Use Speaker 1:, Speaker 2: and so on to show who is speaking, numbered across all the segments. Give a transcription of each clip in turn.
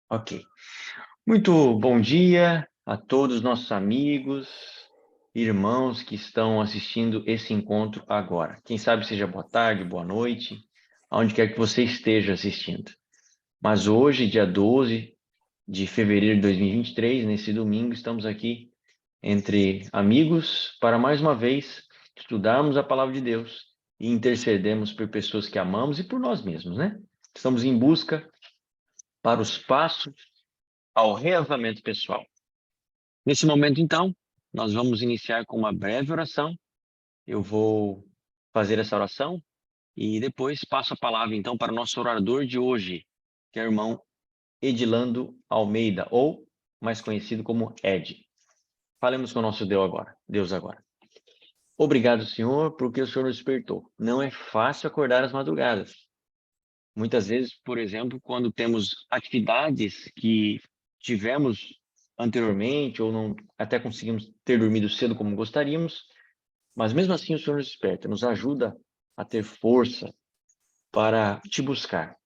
Speaker 1: Ok. Muito bom dia a todos os nossos amigos, irmãos que estão assistindo esse encontro agora. Quem sabe seja boa tarde, boa noite, aonde quer que você esteja assistindo. Mas hoje, dia 12 de fevereiro de 2023, nesse domingo, estamos aqui entre amigos para mais uma vez estudarmos a palavra de Deus e intercedermos por pessoas que amamos e por nós mesmos, né? Estamos em busca para os passos ao reavamento pessoal. Nesse momento, então, nós vamos iniciar com uma breve oração. Eu vou fazer essa oração e depois passo a palavra, então, para o nosso orador de hoje, que é o irmão Edilando Almeida, ou mais conhecido como Ed. Falemos com o nosso Deus agora. Obrigado, Senhor, porque o Senhor nos despertou. Não é fácil acordar às madrugadas. Muitas vezes, por exemplo, quando temos atividades que tivemos anteriormente ou não até conseguimos ter dormido cedo como gostaríamos, mas mesmo assim o Senhor nos desperta, nos ajuda a ter força para te buscar.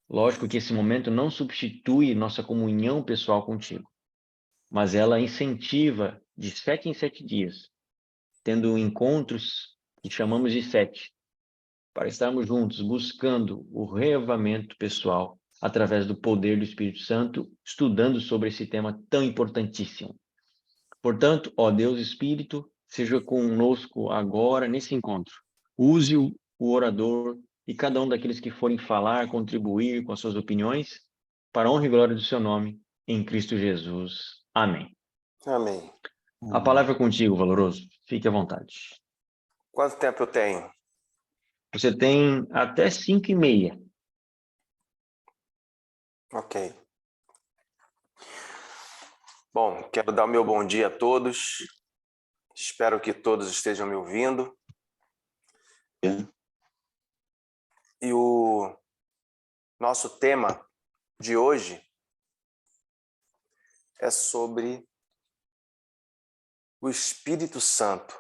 Speaker 1: Lógico que esse momento não substitui nossa comunhão pessoal contigo, mas ela incentiva de 7 em 7 dias, tendo encontros que chamamos de 7, para estarmos juntos buscando o reavamento pessoal através do poder do Espírito Santo, estudando sobre esse tema tão importantíssimo. Portanto, ó Deus Espírito, seja conosco agora nesse encontro. Use o orador e cada um daqueles que forem falar, contribuir com as suas opiniões, para a honra e glória do seu nome, em Cristo Jesus. Amém.
Speaker 2: Amém.
Speaker 1: A palavra é contigo, valoroso. Fique à vontade.
Speaker 2: Quanto tempo eu tenho?
Speaker 1: Você tem até 5:30.
Speaker 2: Ok. Bom, quero dar o meu bom dia a todos. Espero que todos estejam me ouvindo. E o nosso tema de hoje é sobre o Espírito Santo.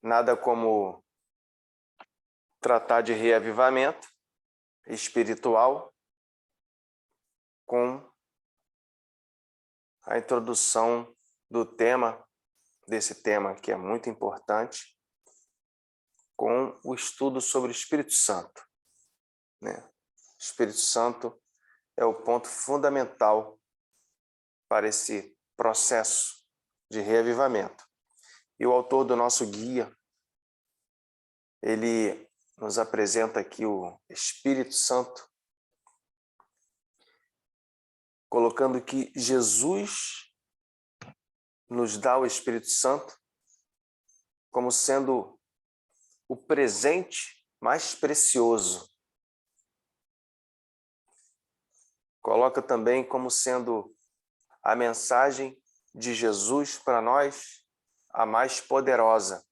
Speaker 2: Nada como tratar de reavivamento espiritual com a introdução do tema, desse tema que é muito importante, com o estudo sobre o Espírito Santo, né? O Espírito Santo é o ponto fundamental para esse processo de reavivamento. E o autor do nosso guia, ele nos apresenta aqui o Espírito Santo, colocando que Jesus nos dá o Espírito Santo como sendo o presente mais precioso. Coloca também como sendo a mensagem de Jesus para nós a mais poderosa.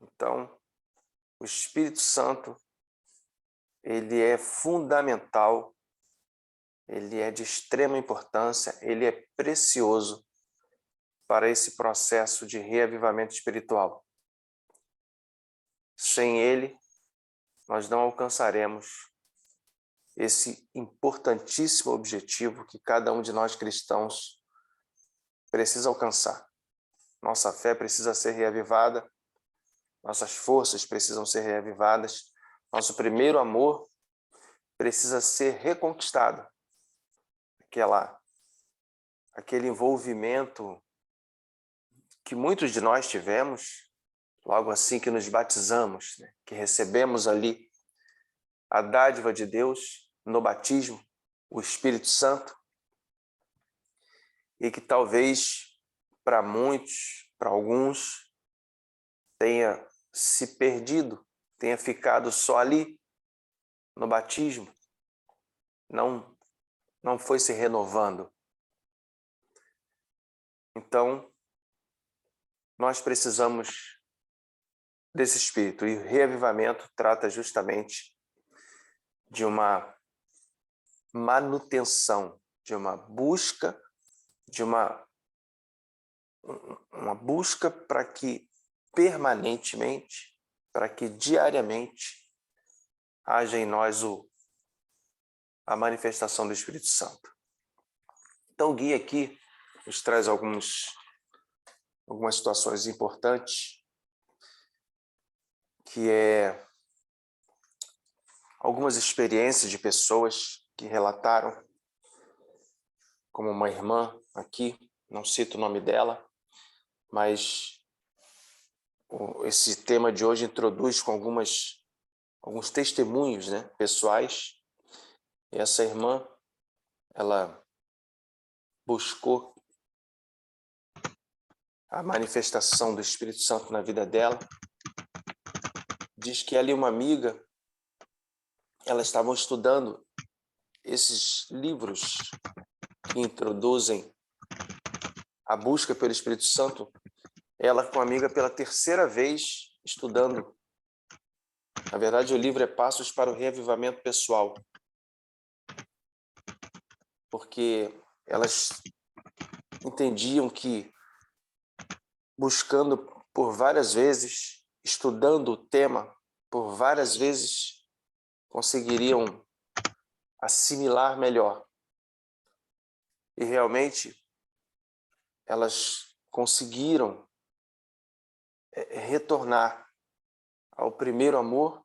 Speaker 2: Então, o Espírito Santo, ele é fundamental, ele é de extrema importância, ele é precioso para esse processo de reavivamento espiritual. Sem ele, nós não alcançaremos esse importantíssimo objetivo que cada um de nós cristãos precisa alcançar. Nossa fé precisa ser reavivada, nossas forças precisam ser reavivadas, nosso primeiro amor precisa ser reconquistado. Aquele envolvimento que muitos de nós tivemos logo assim que nos batizamos, né? Que recebemos ali a dádiva de Deus no batismo, o Espírito Santo, e que talvez para muitos, para alguns, tenha se perdido, tenha ficado só ali no batismo, não foi se renovando. Então, nós precisamos desse Espírito, e o reavivamento trata justamente de uma manutenção, de uma busca, de uma busca para que permanentemente, para que diariamente haja em nós o a manifestação do Espírito Santo. Então, o guia aqui nos traz algumas situações importantes, que é algumas experiências de pessoas que relataram, como uma irmã aqui, não cito o nome dela, mas esse tema de hoje introduz com alguns testemunhos, né, pessoais. E essa irmã, ela buscou a manifestação do Espírito Santo na vida dela. Diz que ela e uma amiga, elas estavam estudando esses livros que introduzem a busca pelo Espírito Santo. Ela com a amiga pela terceira vez estudando. Na verdade, o livro é Passos para o Reavivamento Pessoal. Porque elas entendiam que buscando por várias vezes, estudando o tema por várias vezes, conseguiriam assimilar melhor. E realmente elas conseguiram retornar ao primeiro amor,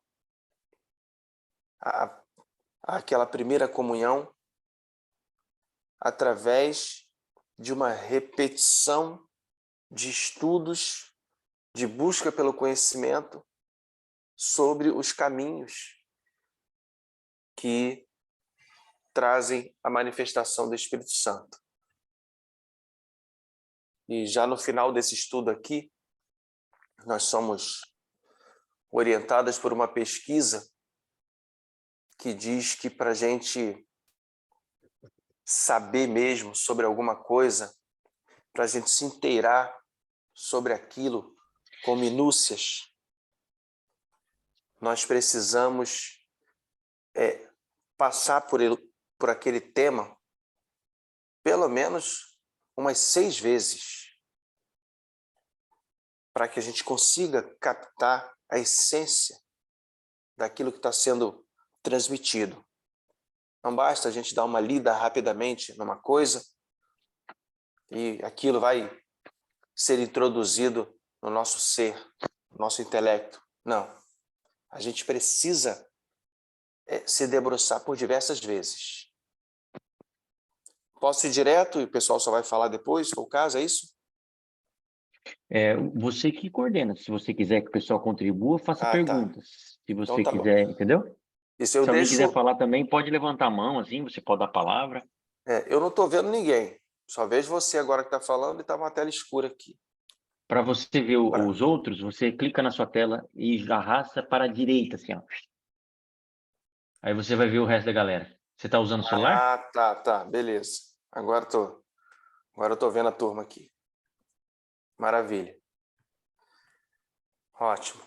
Speaker 2: àquela primeira comunhão, através de uma repetição de estudos, de busca pelo conhecimento sobre os caminhos que trazem a manifestação do Espírito Santo. E já no final desse estudo aqui, nós somos orientadas por uma pesquisa que diz que para a gente saber mesmo sobre alguma coisa, para a gente se inteirar sobre aquilo com minúcias, nós precisamos passar por aquele tema pelo menos umas 6 vezes, para que a gente consiga captar a essência daquilo que está sendo transmitido. Não basta a gente dar uma lida rapidamente numa coisa e aquilo vai ser introduzido no nosso ser, no nosso intelecto. Não. A gente precisa se debruçar por diversas vezes. Posso ir direto e o pessoal só vai falar depois, se for o caso, é isso?
Speaker 1: Você que coordena. Se você quiser que o pessoal contribua, faça
Speaker 2: Ah, tá.
Speaker 1: perguntas. Se
Speaker 2: Então
Speaker 1: você
Speaker 2: tá bom.
Speaker 1: quiser, entendeu?
Speaker 2: Isso eu
Speaker 1: Se alguém quiser
Speaker 2: deixo...
Speaker 1: falar também, pode levantar a mão, assim, você pode dar a palavra.
Speaker 2: eu não estou vendo ninguém. Só vejo você agora que está falando e está uma tela escura aqui.
Speaker 1: Para você ver os outros, você clica na sua tela e arrasta para a direita, assim, ó. Aí você vai ver o resto da galera. Você está usando o celular?
Speaker 2: Ah, tá, beleza. Agora eu tô vendo a turma aqui. Maravilha. Ótimo.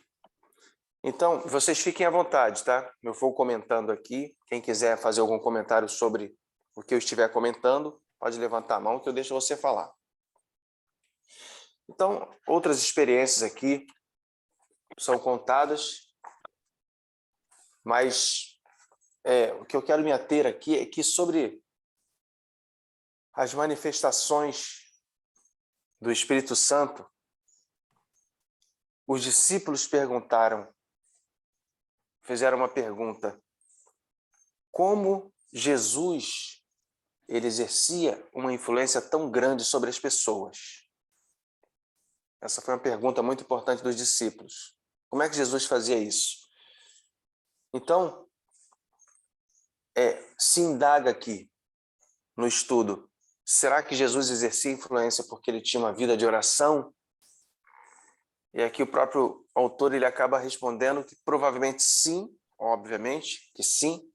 Speaker 2: Então, vocês fiquem à vontade, tá? Eu vou comentando aqui. Quem quiser fazer algum comentário sobre o que eu estiver comentando, pode levantar a mão que eu deixo você falar. Então, outras experiências aqui são contadas, mas o que eu quero me ater aqui é que sobre as manifestações do Espírito Santo, os discípulos fizeram uma pergunta: como Jesus ele exercia uma influência tão grande sobre as pessoas? Essa foi uma pergunta muito importante dos discípulos. Como é que Jesus fazia isso? Então, se indaga aqui no estudo, será que Jesus exercia influência porque ele tinha uma vida de oração? E aqui o próprio autor ele acaba respondendo que provavelmente sim, obviamente que sim,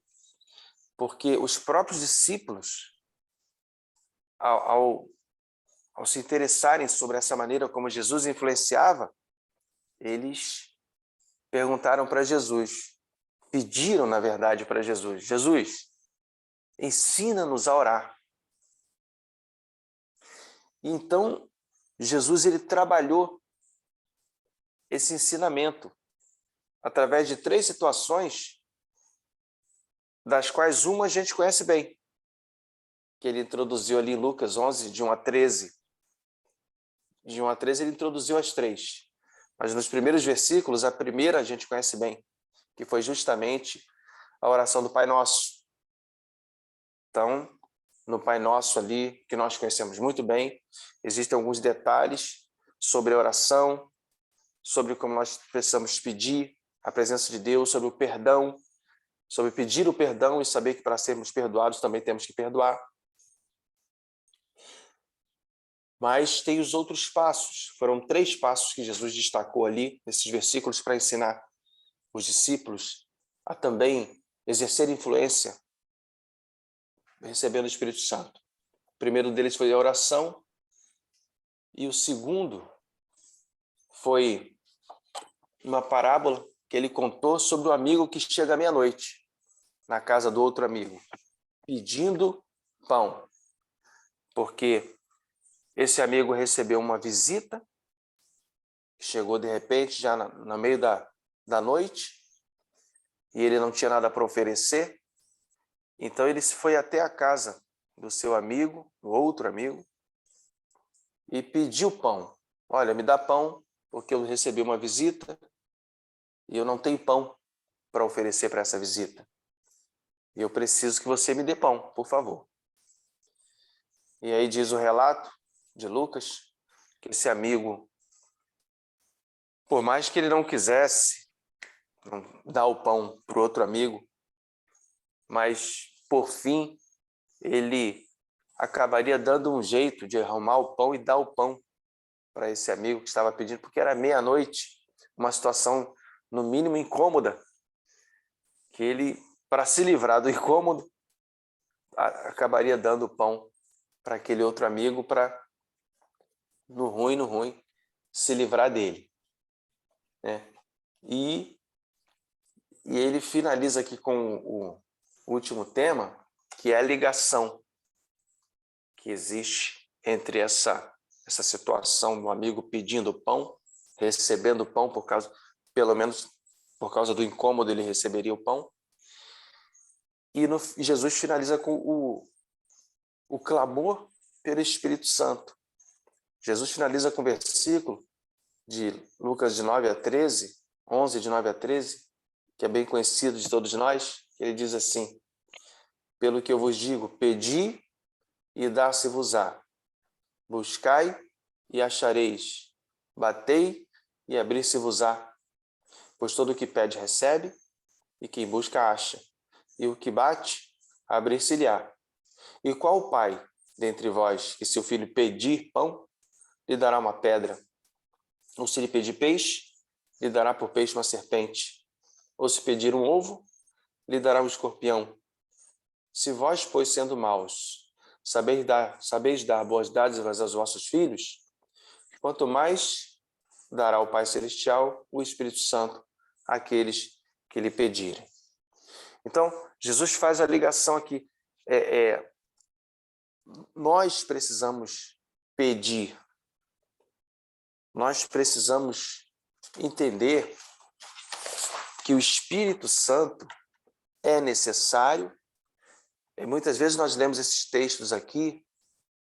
Speaker 2: porque os próprios discípulos, ao se interessarem sobre essa maneira como Jesus influenciava, eles perguntaram para Jesus, pediram, na verdade, para Jesus, Jesus, ensina-nos a orar. E então, Jesus ele trabalhou esse ensinamento através de 3 situações das quais uma a gente conhece bem, que ele introduziu ali em Lucas 11, de 1 a 13. De 1 a 13 ele introduziu as 3. Mas nos primeiros versículos, a primeira a gente conhece bem, que foi justamente a oração do Pai Nosso. Então, no Pai Nosso ali, que nós conhecemos muito bem, existem alguns detalhes sobre a oração, sobre como nós precisamos pedir a presença de Deus, sobre o perdão, sobre pedir o perdão e saber que para sermos perdoados também temos que perdoar. Mas tem os outros passos. Foram 3 passos que Jesus destacou ali, nesses versículos, para ensinar os discípulos a também exercer influência, recebendo o Espírito Santo. O primeiro deles foi a oração, e o segundo foi uma parábola que ele contou sobre o amigo que chega à meia-noite na casa do outro amigo, pedindo pão, porque esse amigo recebeu uma visita, chegou de repente, já no meio da noite, e ele não tinha nada para oferecer. Então ele foi até a casa do seu amigo, do outro amigo, e pediu pão. Olha, me dá pão, porque eu recebi uma visita e eu não tenho pão para oferecer para essa visita. E eu preciso que você me dê pão, por favor. E aí diz o relato de Lucas, que esse amigo, por mais que ele não quisesse dar o pão para o outro amigo, mas por fim ele acabaria dando um jeito de arrumar o pão e dar o pão para esse amigo que estava pedindo, porque era meia-noite, uma situação no mínimo incômoda, que ele, para se livrar do incômodo, acabaria dando o pão para aquele outro amigo, para no ruim, se livrar dele, né? E ele finaliza aqui com o último tema, que é a ligação que existe entre essa situação do amigo pedindo pão, recebendo pão pelo menos por causa do incômodo ele receberia o pão. E Jesus finaliza com o clamor pelo Espírito Santo. Jesus finaliza com o versículo de Lucas de 9 a 13, 11 de 9 a 13, que é bem conhecido de todos nós, que ele diz assim: pelo que eu vos digo, pedi e dar-se-vos-á, buscai e achareis, batei e abrir-se-vos-á, pois todo o que pede recebe, e quem busca acha, e o que bate, abrir-se-lhe-á. E qual pai dentre vós, que se o filho pedir pão, lhe dará uma pedra? Ou se lhe pedir peixe, lhe dará por peixe uma serpente? Ou se pedir um ovo, lhe dará um escorpião? Se vós, pois, sendo maus, sabeis dar boas dádivas aos vossos filhos, quanto mais dará o Pai Celestial o Espírito Santo àqueles que lhe pedirem. Então, Jesus faz a ligação aqui. Nós precisamos pedir. Nós precisamos entender que o Espírito Santo é necessário. E muitas vezes nós lemos esses textos aqui,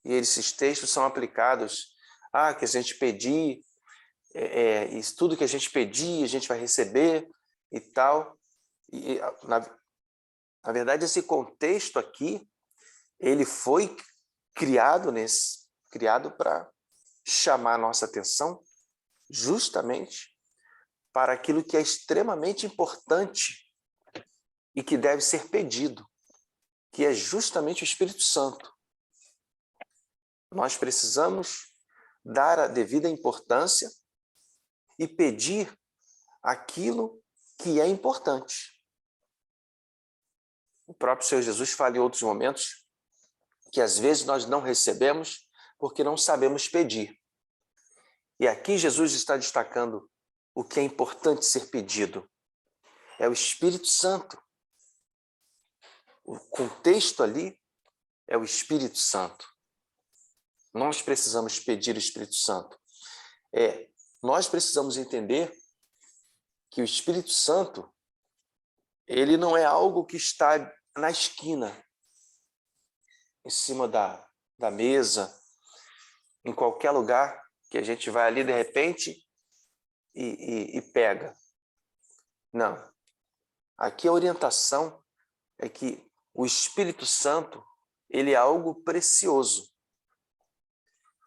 Speaker 2: e esses textos são aplicados que a gente pedir, isso tudo que a gente pedir, a gente vai receber e tal. E, na verdade, esse contexto aqui, ele foi criado para chamar a nossa atenção justamente para aquilo que é extremamente importante e que deve ser pedido, que é justamente o Espírito Santo. Nós precisamos dar a devida importância e pedir aquilo que é importante. O próprio Senhor Jesus fala em outros momentos que às vezes nós não recebemos porque não sabemos pedir. E aqui Jesus está destacando o que é importante ser pedido. É o Espírito Santo. O contexto ali é o Espírito Santo. Nós precisamos pedir o Espírito Santo. Nós precisamos entender que o Espírito Santo, ele não é algo que está na esquina, em cima da mesa, em qualquer lugar que a gente vai ali de repente e pega. Não. Aqui a orientação é que o Espírito Santo, ele é algo precioso.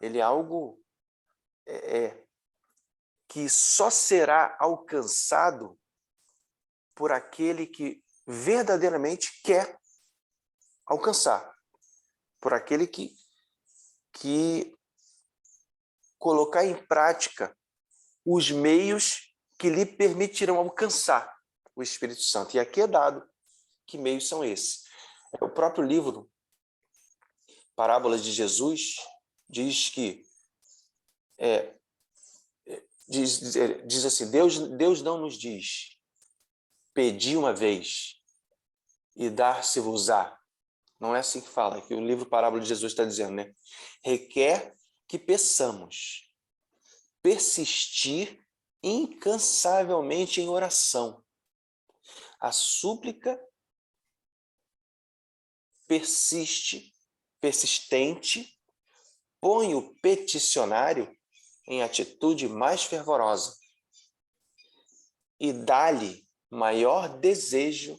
Speaker 2: Ele é algo que só será alcançado por aquele que verdadeiramente quer alcançar. Por aquele que colocar em prática os meios que lhe permitirão alcançar o Espírito Santo. E aqui é dado que meios são esses. O próprio livro Parábolas de Jesus diz que diz assim, Deus não nos diz: pedi uma vez e dar-se-vos-á. Não é assim que fala, que o livro Parábola de Jesus está dizendo, né? Requer que peçamos, persistir incansavelmente em oração. A súplica persistente, põe o peticionário em atitude mais fervorosa e dá-lhe maior desejo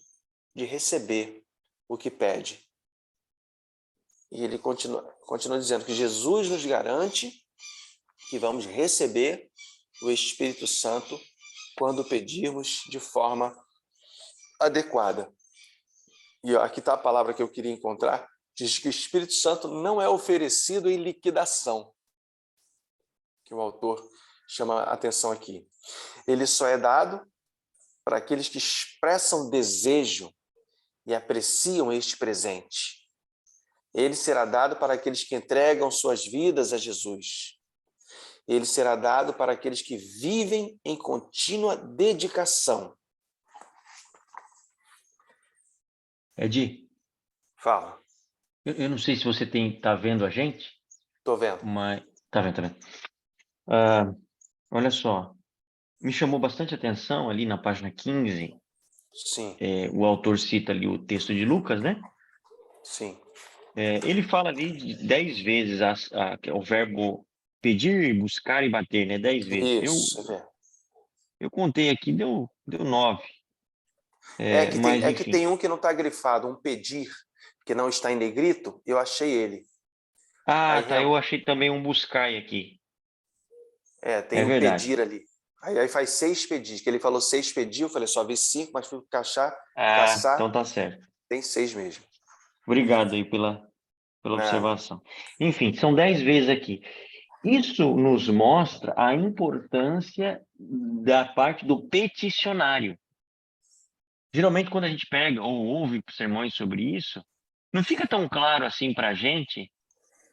Speaker 2: de receber o que pede. E ele continua dizendo que Jesus nos garante que vamos receber o Espírito Santo quando pedirmos de forma adequada. E aqui está a palavra que eu queria encontrar. Diz que o Espírito Santo não é oferecido em liquidação, que o autor chama a atenção aqui. Ele só é dado para aqueles que expressam desejo e apreciam este presente. Ele será dado para aqueles que entregam suas vidas a Jesus. Ele será dado para aqueles que vivem em contínua dedicação.
Speaker 1: Edi,
Speaker 2: Fala.
Speaker 1: eu não sei se você tá vendo a gente,
Speaker 2: Estou vendo.
Speaker 1: mas... Tá vendo. Olha só, me chamou bastante atenção ali na página 15,
Speaker 2: Sim,
Speaker 1: o autor cita ali o texto de Lucas, né?
Speaker 2: sim.
Speaker 1: Ele fala ali de 10 vezes o verbo pedir, buscar e bater, né? 10 vezes.
Speaker 2: Isso,
Speaker 1: Eu contei aqui, deu 9. Mas,
Speaker 2: É que
Speaker 1: enfim.
Speaker 2: tem um que não está grifado, um pedir, que não está em negrito, eu achei ele.
Speaker 1: Ah,
Speaker 2: Aí,
Speaker 1: tá, eu achei também um buscai aqui.
Speaker 2: tem
Speaker 1: É
Speaker 2: um
Speaker 1: verdade.
Speaker 2: pedir ali. Aí faz 6 pedis, que ele falou 6 pedir, eu falei, só vi 5, mas fui caçar,
Speaker 1: Então tá certo.
Speaker 2: tem 6 mesmo.
Speaker 1: Obrigado aí pela
Speaker 2: Nada.
Speaker 1: observação. Enfim, são 10 vezes aqui. Isso nos mostra a importância da parte do peticionário. Geralmente, quando a gente pega ou ouve sermões sobre isso, não fica tão claro assim para a gente,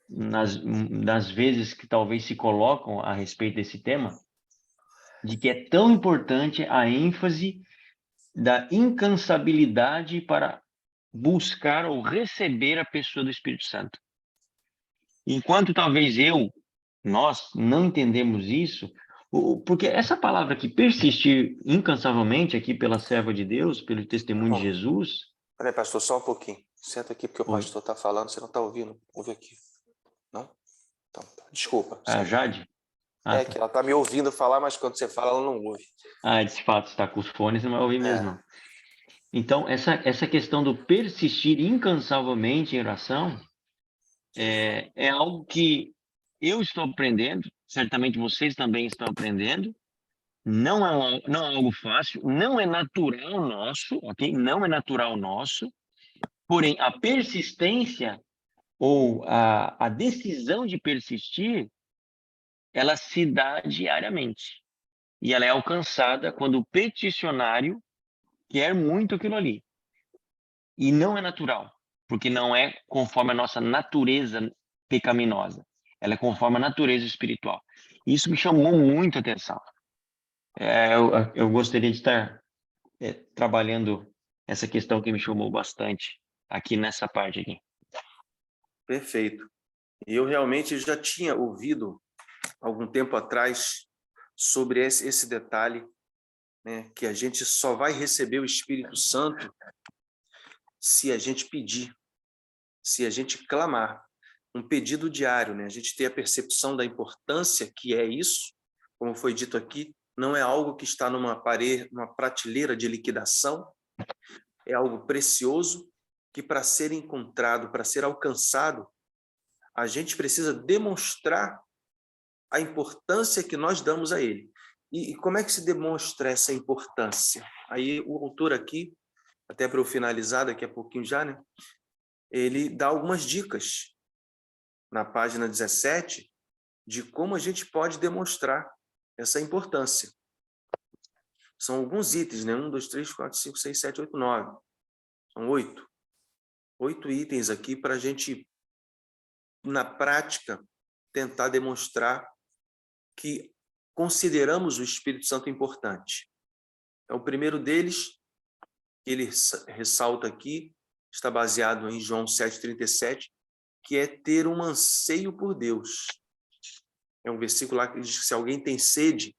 Speaker 1: nas vezes que talvez se colocam a respeito desse tema, de que é tão importante a ênfase da incansabilidade para buscar ou receber a pessoa do Espírito Santo. Enquanto talvez nós não entendemos isso, porque essa palavra aqui, persistir incansavelmente aqui pela serva de Deus, pelo testemunho de Jesus...
Speaker 2: Peraí, pastor, só um pouquinho. Senta aqui porque o
Speaker 1: Oi.
Speaker 2: pastor está falando, você não está ouvindo. Ouve aqui. Não? Então, desculpa.
Speaker 1: A
Speaker 2: Senta.
Speaker 1: Jade?
Speaker 2: É
Speaker 1: Tá.
Speaker 2: que ela está me ouvindo falar, mas quando você fala, ela não ouve.
Speaker 1: De fato, está com os fones, não vai ouvir mesmo, não. Então, essa questão do persistir incansavelmente em oração é algo que eu estou aprendendo, certamente vocês também estão aprendendo. Não é algo fácil, não é natural nosso, ok? Não é natural nosso, porém, a persistência ou a decisão de persistir, ela se dá diariamente. E ela é alcançada quando o peticionário quer muito aquilo ali. E não é natural, porque não é conforme a nossa natureza pecaminosa. Ela é conforme a natureza espiritual. Isso me chamou muito a atenção. Eu gostaria de estar trabalhando essa questão que me chamou bastante aqui nessa parte aqui.
Speaker 2: Perfeito. E eu realmente já tinha ouvido algum tempo atrás sobre esse detalhe, né, que a gente só vai receber o Espírito Santo se a gente pedir, se a gente clamar, um pedido diário, né? A gente ter a percepção da importância que é isso, como foi dito aqui, não é algo que está numa parede, numa prateleira de liquidação, é algo precioso que para ser encontrado, para ser alcançado, a gente precisa demonstrar a importância que nós damos a ele. E como é que se demonstra essa importância? Aí o autor aqui, até para eu finalizar daqui a pouquinho já, né? Ele dá algumas dicas na página 17 de como a gente pode demonstrar essa importância. São alguns itens, né? 1, 2, 3, 4, 5, 6, 7, 8, 9. São 8. 8 itens aqui para a gente, na prática, tentar demonstrar que consideramos o Espírito Santo importante. O primeiro deles, ele ressalta aqui, está baseado em João 7,37, que é ter um anseio por Deus. É um versículo lá que diz que se alguém tem sede,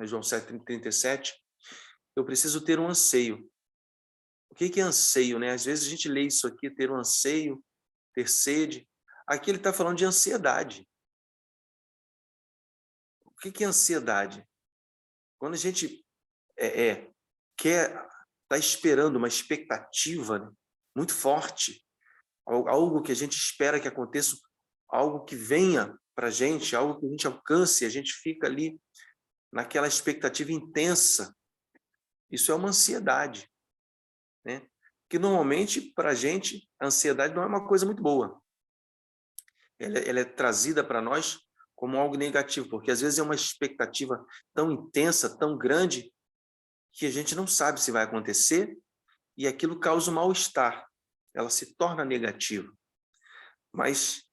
Speaker 2: João 7,37, eu preciso ter um anseio. O que é anseio, né? Às vezes a gente lê isso aqui, ter um anseio, ter sede. Aqui ele está falando de ansiedade. O que é ansiedade? Quando a gente está esperando uma expectativa, né, muito forte, algo que a gente espera que aconteça, algo que venha para a gente, algo que a gente alcance, a gente fica ali naquela expectativa intensa. Isso é uma ansiedade, né? Que normalmente, para a gente, a ansiedade não é uma coisa muito boa. Ela é trazida para nós como algo negativo, porque às vezes é uma expectativa tão intensa, tão grande, que a gente não sabe se vai acontecer e aquilo causa um mal-estar. Ela se torna negativa. Mas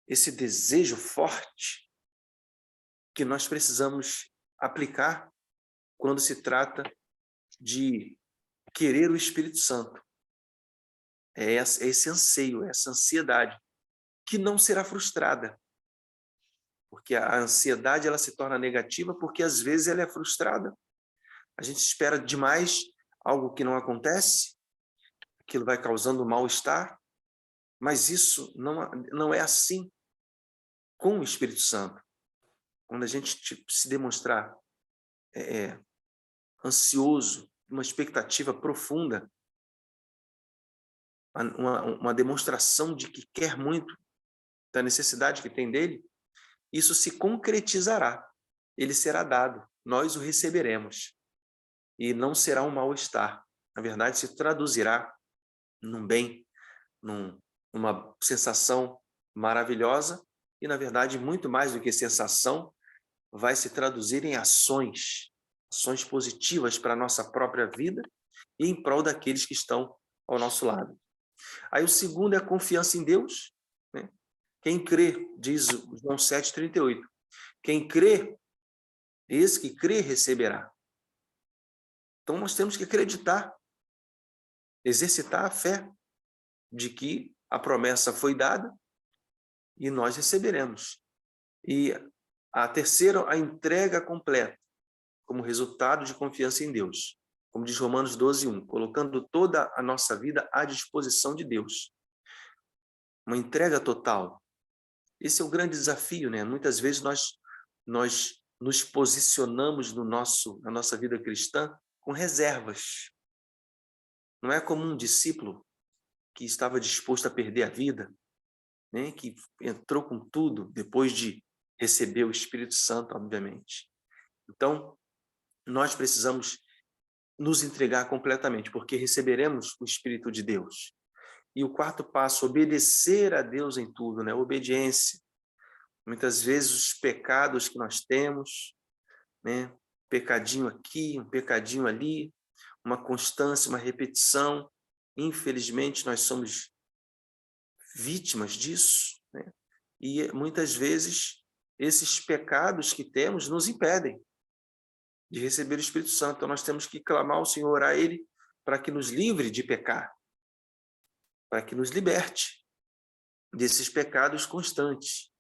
Speaker 2: esse desejo forte que nós precisamos aplicar quando se trata de querer o Espírito Santo. É esse anseio, essa ansiedade, que não será frustrada. Porque a ansiedade ela se torna negativa porque às vezes ela é frustrada. A gente espera demais algo que não acontece, aquilo vai causando mal-estar, mas isso não é assim com o Espírito Santo. Quando a gente se demonstrar ansioso, uma expectativa profunda, uma demonstração de que quer muito, da necessidade que tem dele, isso se concretizará. Ele será dado, nós o receberemos. E não será um mal-estar. Na verdade, se traduzirá num bem, numa sensação maravilhosa e, na verdade, muito mais do que sensação, vai se traduzir em ações positivas para a nossa própria vida e em prol daqueles que estão ao nosso lado. Aí o segundo é a confiança em Deus, né? Quem crê, diz João 7,38, quem crê, esse que crê receberá. Então nós temos que acreditar, exercitar a fé de que a promessa foi dada e nós receberemos. E a terceira, a entrega completa, como resultado de confiança em Deus. Como diz Romanos 12:1, colocando toda a nossa vida à disposição de Deus. Uma entrega total. Esse é o grande desafio, né? Muitas vezes nós nos posicionamos na nossa vida cristã com reservas. Não é como um discípulo que estava disposto a perder a vida, né? Que entrou com tudo depois de receber o Espírito Santo, obviamente. Então, nós precisamos nos entregar completamente, porque receberemos o Espírito de Deus. E o quarto passo, obedecer a Deus em tudo, né? Obediência. Muitas vezes os pecados que nós temos, né? Pecadinho aqui, um pecadinho ali, uma constância, uma repetição. Infelizmente, nós somos vítimas disso, né? E muitas vezes esses pecados que temos nos impedem de receber o Espírito Santo. Então nós temos que clamar ao Senhor, orar a Ele, para que nos livre de pecar, para que nos liberte desses pecados constantes.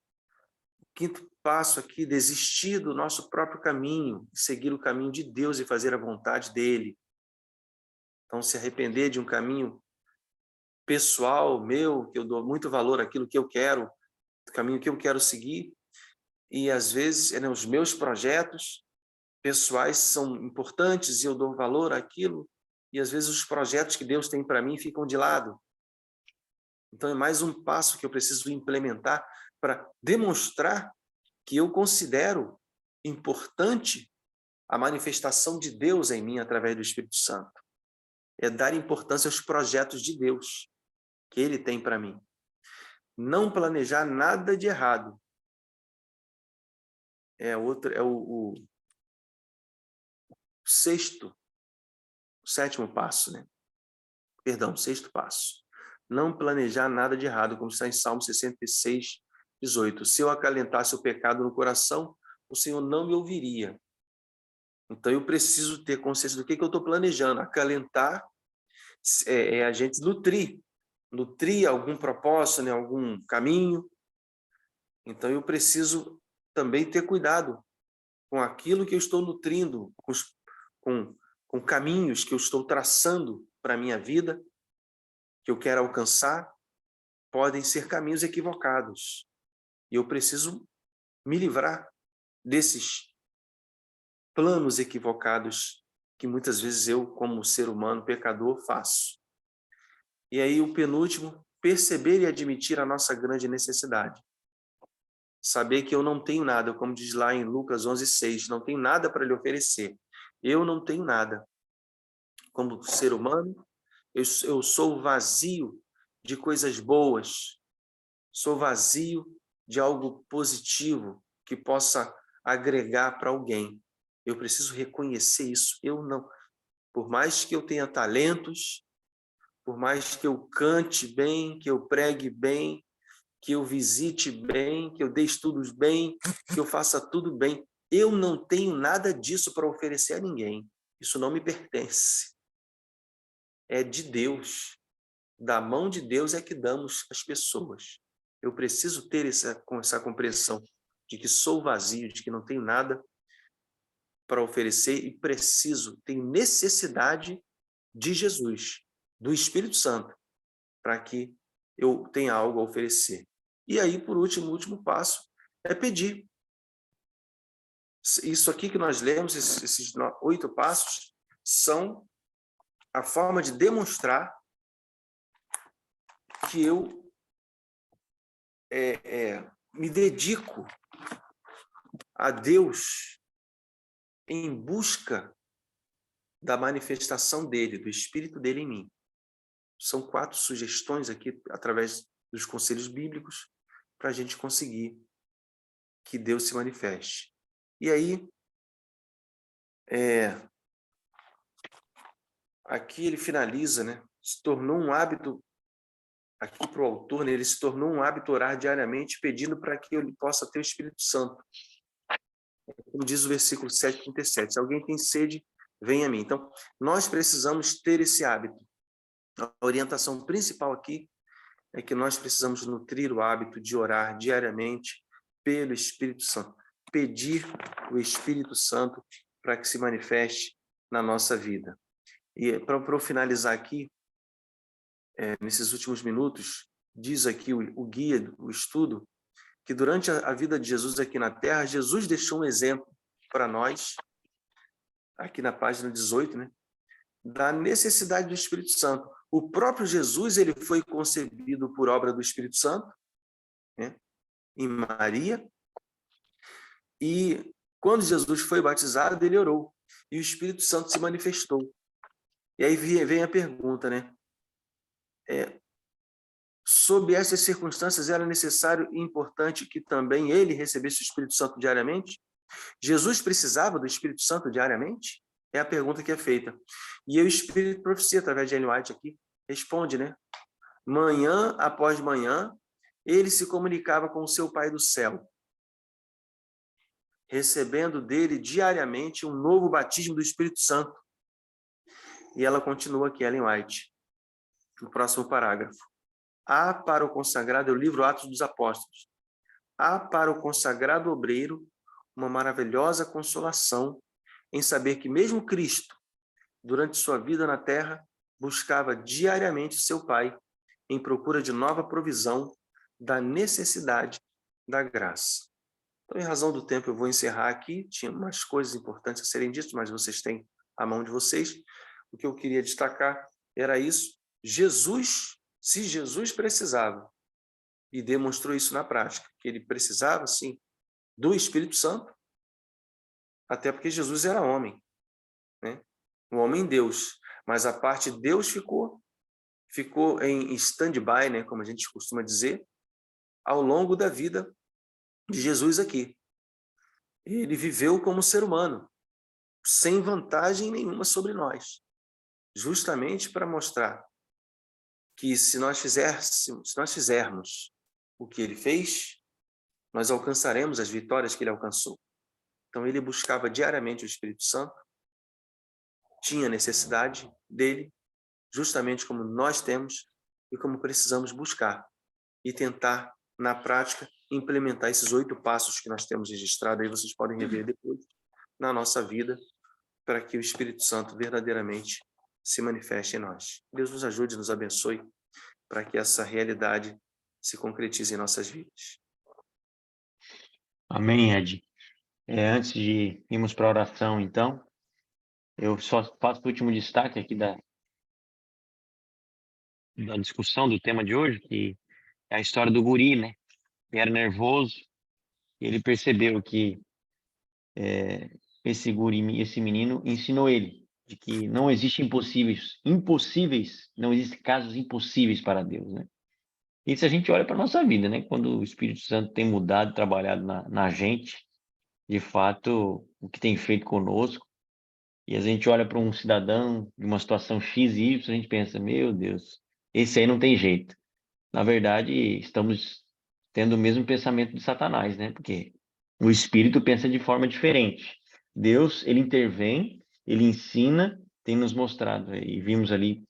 Speaker 2: O quinto passo aqui, desistir do nosso próprio caminho, seguir o caminho de Deus e fazer a vontade dele. Então, se arrepender de um caminho pessoal meu, que eu dou muito valor àquilo que eu quero, o caminho que eu quero seguir, e às vezes os meus projetos pessoais são importantes e eu dou valor àquilo, e às vezes os projetos que Deus tem para mim ficam de lado. Então é mais um passo que eu preciso implementar para demonstrar que eu considero importante a manifestação de Deus em mim através do Espírito Santo. É dar importância aos projetos de Deus que Ele tem para mim. Não planejar nada de errado. O sétimo passo, né? Perdão, sexto passo. Não planejar nada de errado, como está em Salmo 66, 18. Se eu acalentasse o pecado no coração, o Senhor não me ouviria. Então eu preciso ter consciência do que eu estou planejando. Acalentar é a gente nutrir algum propósito, né, algum caminho. Então eu preciso também ter cuidado com aquilo que eu estou nutrindo, com caminhos que eu estou traçando para a minha vida, que eu quero alcançar, podem ser caminhos equivocados. E eu preciso me livrar desses planos equivocados que muitas vezes eu, como ser humano pecador, faço. E aí o penúltimo, perceber e admitir a nossa grande necessidade. Saber que eu não tenho nada, como diz lá em Lucas 11:6, não tenho nada para lhe oferecer. Eu não tenho nada. Como ser humano, eu sou vazio de coisas boas, sou vazio de algo positivo que possa agregar para alguém. Eu preciso reconhecer isso. Eu não. Por mais que eu tenha talentos, por mais que eu cante bem, que eu pregue bem, que eu visite bem, que eu dê estudos bem, que eu faça tudo bem, eu não tenho nada disso para oferecer a ninguém. Isso não me pertence. É de Deus. Da mão de Deus é que damos às pessoas. Eu preciso ter essa compreensão de que sou vazio, de que não tenho nada para oferecer e tenho necessidade de Jesus, do Espírito Santo, para que eu tenha algo a oferecer. E aí, por último, o último passo é pedir. Isso aqui que nós lemos, esses 8 passos, são a forma de demonstrar que eu me dedico a Deus em busca da manifestação dele, do Espírito dele em mim. São 4 sugestões aqui, através dos conselhos bíblicos, para a gente conseguir que Deus se manifeste. E aí, aqui ele finaliza, né? Se tornou um hábito, aqui para o autor, né? Ele se tornou um hábito orar diariamente, pedindo para que ele possa ter o Espírito Santo. Como diz o versículo 7:37, se alguém tem sede, venha a mim. Então, nós precisamos ter esse hábito. A orientação principal aqui é que nós precisamos nutrir o hábito de orar diariamente pelo Espírito Santo. Pedir o Espírito Santo para que se manifeste na nossa vida. E para finalizar aqui, nesses últimos minutos, diz aqui o guia, o estudo, que durante a vida de Jesus aqui na Terra, Jesus deixou um exemplo para nós, aqui na página 18, né, da necessidade do Espírito Santo. O próprio Jesus, ele foi concebido por obra do Espírito Santo, né, em Maria, e quando Jesus foi batizado, ele orou, e o Espírito Santo se manifestou. E aí vem a pergunta, né? Sob essas circunstâncias, era necessário e importante que também ele recebesse o Espírito Santo diariamente? Jesus precisava do Espírito Santo diariamente? É a pergunta que é feita. E o Espírito de Profecia, através de Ellen White aqui, responde, né? Manhã após manhã, ele se comunicava com o seu Pai do céu, recebendo dele diariamente um novo batismo do Espírito Santo. E ela continua aqui, Ellen White, no próximo parágrafo. Há para o consagrado é o livro Atos dos Apóstolos. há para o consagrado obreiro uma maravilhosa consolação em saber que mesmo Cristo, durante sua vida na terra, buscava diariamente seu Pai em procura de nova provisão da necessidade da graça. Então, em razão do tempo, eu vou encerrar aqui. Tinha umas coisas importantes a serem ditas, mas vocês têm à mão de vocês. O que eu queria destacar era isso. Se Jesus precisava, e demonstrou isso na prática, que ele precisava, sim, do Espírito Santo, até porque Jesus era homem, né? Um homem Deus, mas a parte de Deus ficou em stand-by, né, como a gente costuma dizer, ao longo da vida de Jesus aqui. Ele viveu como ser humano, sem vantagem nenhuma sobre nós, justamente para mostrar que se nós fizermos o que ele fez, nós alcançaremos as vitórias que ele alcançou. Então ele buscava diariamente o Espírito Santo, tinha necessidade dele, justamente como nós temos e como precisamos buscar e tentar, na prática, implementar esses 8 passos que nós temos registrado, aí vocês podem rever depois, na nossa vida, para que o Espírito Santo verdadeiramente se manifeste em nós. Deus nos ajude, nos abençoe, para que essa realidade se concretize em nossas vidas.
Speaker 1: Amém, Ed. Antes de irmos para a oração, então, eu só faço o último destaque aqui da discussão do tema de hoje, que é a história do guri, né? Ele era nervoso, e ele percebeu que esse menino ensinou ele de que não existe impossíveis, não existem casos impossíveis para Deus, né? Isso a gente olha para a nossa vida, né? Quando o Espírito Santo tem mudado, trabalhado na gente, de fato, o que tem feito conosco, e a gente olha para um cidadão de uma situação X e Y, a gente pensa, meu Deus, esse aí não tem jeito. Na verdade, estamos tendo o mesmo pensamento de Satanás, né? Porque o Espírito pensa de forma diferente. Deus, ele intervém, ele ensina, tem nos mostrado, e vimos ali,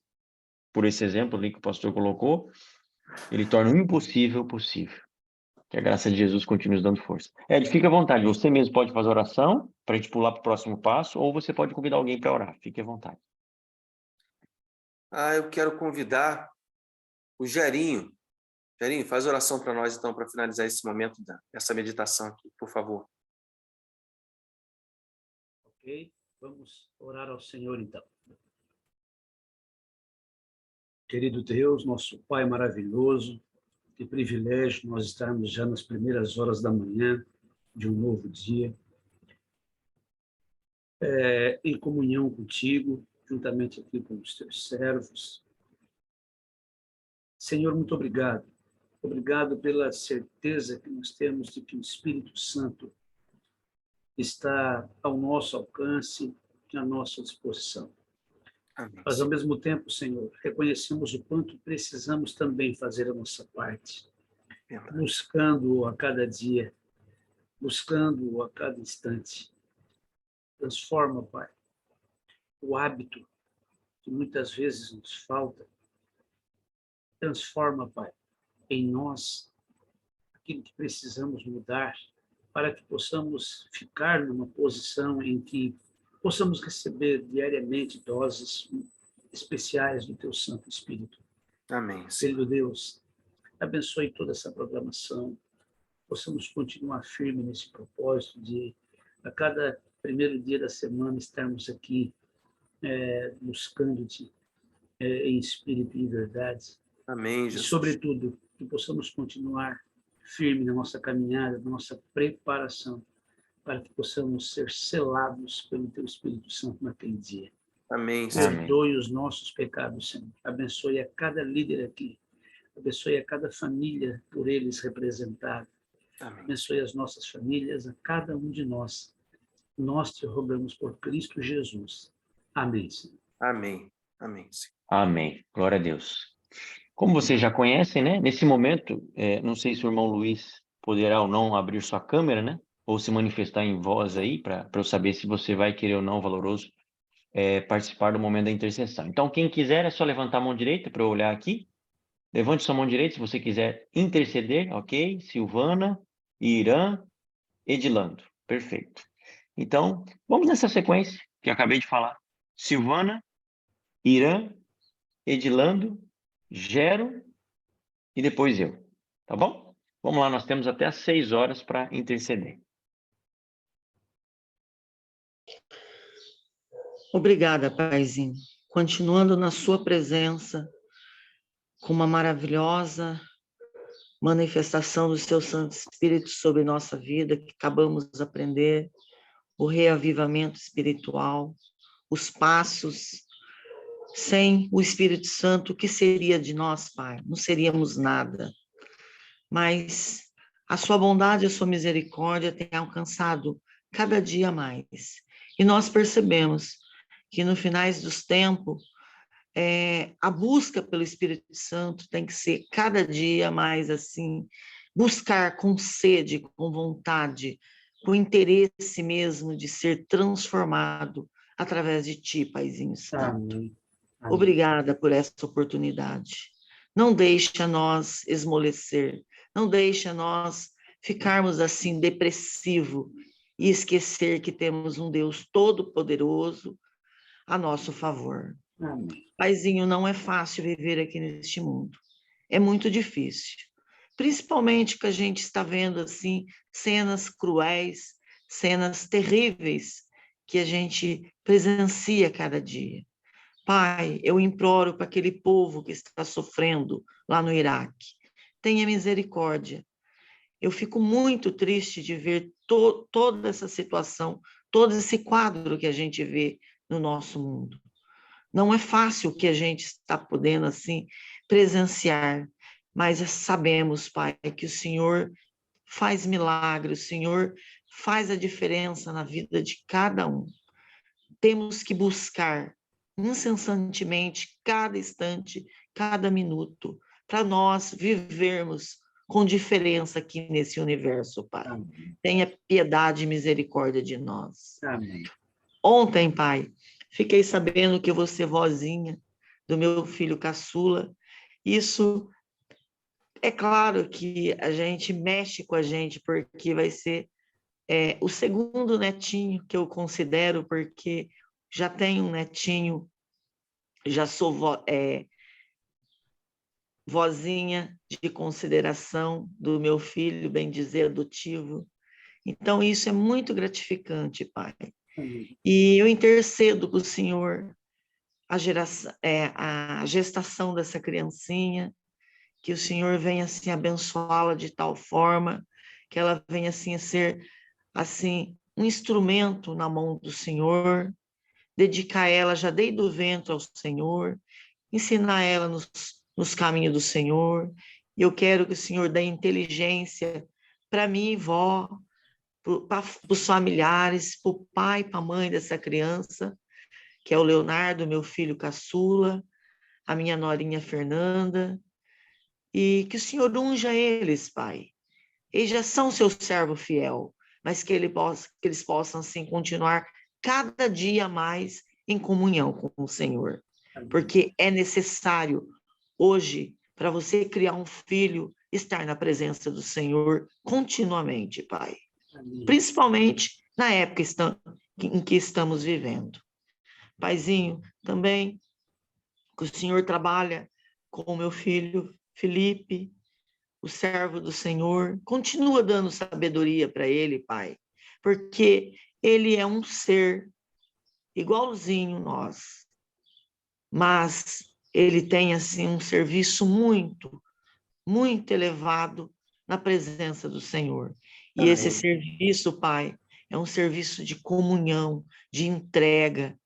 Speaker 1: por esse exemplo ali que o pastor colocou, ele torna o impossível possível. Que a graça de Jesus continue nos dando força. Ed, fique à vontade, você mesmo pode fazer oração para a gente pular para o próximo passo, ou você pode convidar alguém para orar, fique à vontade.
Speaker 2: Eu quero convidar o Gerinho. Gerinho, faz oração para nós, então, para finalizar esse momento dessa meditação aqui, por favor.
Speaker 3: Ok? Vamos orar ao Senhor, então. Querido Deus, nosso Pai maravilhoso, que privilégio nós estarmos já nas primeiras horas da manhã de um novo dia, em comunhão contigo, juntamente aqui com os teus servos. Senhor, muito obrigado. Obrigado pela certeza que nós temos de que o Espírito Santo está ao nosso alcance e à nossa disposição.
Speaker 2: Amém.
Speaker 3: Mas, ao mesmo tempo, Senhor, reconhecemos o quanto precisamos também fazer a nossa parte, buscando-o a cada dia, buscando-o a cada instante. Transforma, Pai, o hábito que muitas vezes nos falta. Transforma, Pai, em nós aquilo que precisamos mudar para que possamos ficar numa posição em que possamos receber diariamente doses especiais do Teu Santo Espírito.
Speaker 2: Amém.
Speaker 3: Querido Deus, abençoe toda essa programação, possamos continuar firme nesse propósito de, a cada primeiro dia da semana, estarmos aqui buscando-te em espírito e em verdade.
Speaker 2: Amém,
Speaker 3: Jesus.
Speaker 2: Jesus.
Speaker 3: E, sobretudo, que possamos continuar firme na nossa caminhada, na nossa preparação, para que possamos ser selados pelo Teu Espírito Santo naquele dia.
Speaker 2: Amém.
Speaker 3: Perdoe os nossos pecados, Senhor. Abençoe a cada líder aqui. Abençoe a cada família por eles representada.
Speaker 2: Amém.
Speaker 3: Abençoe as nossas famílias, a cada um de nós. Nós te rogamos por Cristo Jesus. Amém, Senhor.
Speaker 2: Amém. Amém.
Speaker 1: Amém. Glória a Deus. Como vocês já conhecem, né? Nesse momento, não sei se o irmão Luiz poderá ou não abrir sua câmera, né? Ou se manifestar em voz aí, para eu saber se você vai querer ou não, valoroso, participar do momento da intercessão. Então, quem quiser, é só levantar a mão direita para eu olhar aqui. Levante sua mão direita se você quiser interceder, ok? Silvana Irã, Edilando. Perfeito. Então, vamos nessa sequência que eu acabei de falar. Silvana, Irã, Edilando, Gero e depois eu. Tá bom? Vamos lá, nós temos até às 6 horas para interceder.
Speaker 4: Obrigada, Paizinho. Continuando na sua presença, com uma maravilhosa manifestação do seu Santo Espírito sobre nossa vida, que acabamos de aprender, o reavivamento espiritual, os passos. Sem o Espírito Santo, o que seria de nós, Pai? Não seríamos nada. Mas a sua bondade e a sua misericórdia têm alcançado cada dia mais. E nós percebemos que no finais dos tempos, a busca pelo Espírito Santo tem que ser cada dia mais assim, buscar com sede, com vontade, com interesse mesmo de ser transformado através de Ti, Paizinho Santo.
Speaker 3: Amém. Amém.
Speaker 4: Obrigada por essa oportunidade. Não deixa nós esmorecer, não deixa nós ficarmos assim depressivo e esquecer que temos um Deus todo-poderoso a nosso favor.
Speaker 3: Amém.
Speaker 4: Paizinho, não é fácil viver aqui neste mundo. É muito difícil. Principalmente que a gente está vendo assim cenas cruéis, cenas terríveis que a gente presencia cada dia. Pai, eu imploro para aquele povo que está sofrendo lá no Iraque. Tenha misericórdia. Eu fico muito triste de ver toda essa situação, todo esse quadro que a gente vê no nosso mundo. Não é fácil o que a gente está podendo assim presenciar, mas sabemos, Pai, que o Senhor faz milagre, o Senhor faz a diferença na vida de cada um. Temos que buscar incessantemente, cada instante, cada minuto, para nós vivermos com diferença aqui nesse universo, Pai.
Speaker 3: Amém.
Speaker 4: Tenha piedade e misericórdia de nós.
Speaker 3: Amém.
Speaker 4: Ontem, Pai, fiquei sabendo que você, vozinha do meu filho caçula, isso é claro que a gente mexe com a gente, porque vai ser o segundo netinho que eu considero, porque já tenho um netinho, já sou vozinha de consideração do meu filho, bem dizer, adotivo. Então, isso é muito gratificante, Pai.
Speaker 3: Amém.
Speaker 4: E eu intercedo com o Senhor a gestação dessa criancinha, que o Senhor venha assim abençoá-la de tal forma que ela venha assim a ser assim um instrumento na mão do Senhor, dedicar ela já desde o ventre ao Senhor, ensinar ela nos caminhos do Senhor. E eu quero que o Senhor dê inteligência para mim, vó, para os familiares, para o pai, para a mãe dessa criança, que é o Leonardo, meu filho caçula, a minha norinha Fernanda, e que o Senhor unja eles, Pai. Eles já são seu servo fiel, mas que eles possam, assim, continuar cada dia mais em comunhão com o Senhor. Porque é necessário, hoje, para você criar um filho, estar na presença do Senhor continuamente, Pai.
Speaker 3: Amém.
Speaker 4: Principalmente na época em que estamos vivendo. Paizinho, também que o Senhor trabalha com o meu filho Felipe, o servo do Senhor, continua dando sabedoria para ele, Pai, porque ele é um ser igualzinho nós, mas ele tem assim um serviço muito, muito elevado na presença do Senhor. E esse serviço, Pai, é um serviço de comunhão, de entrega,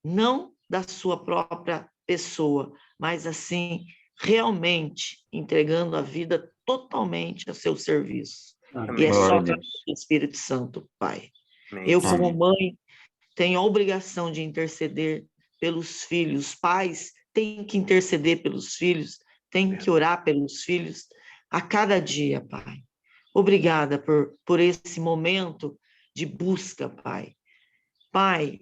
Speaker 4: não da sua própria pessoa, mas assim, realmente entregando a vida totalmente a seu serviço.
Speaker 3: Amém.
Speaker 4: E é só
Speaker 1: Glória a
Speaker 4: para o Espírito Santo, Pai.
Speaker 2: Amém.
Speaker 4: Eu, como mãe, tenho a obrigação de interceder pelos filhos. Pais têm que interceder pelos filhos, têm que orar pelos filhos a cada dia, Pai. Obrigada por esse momento de busca, Pai. Pai,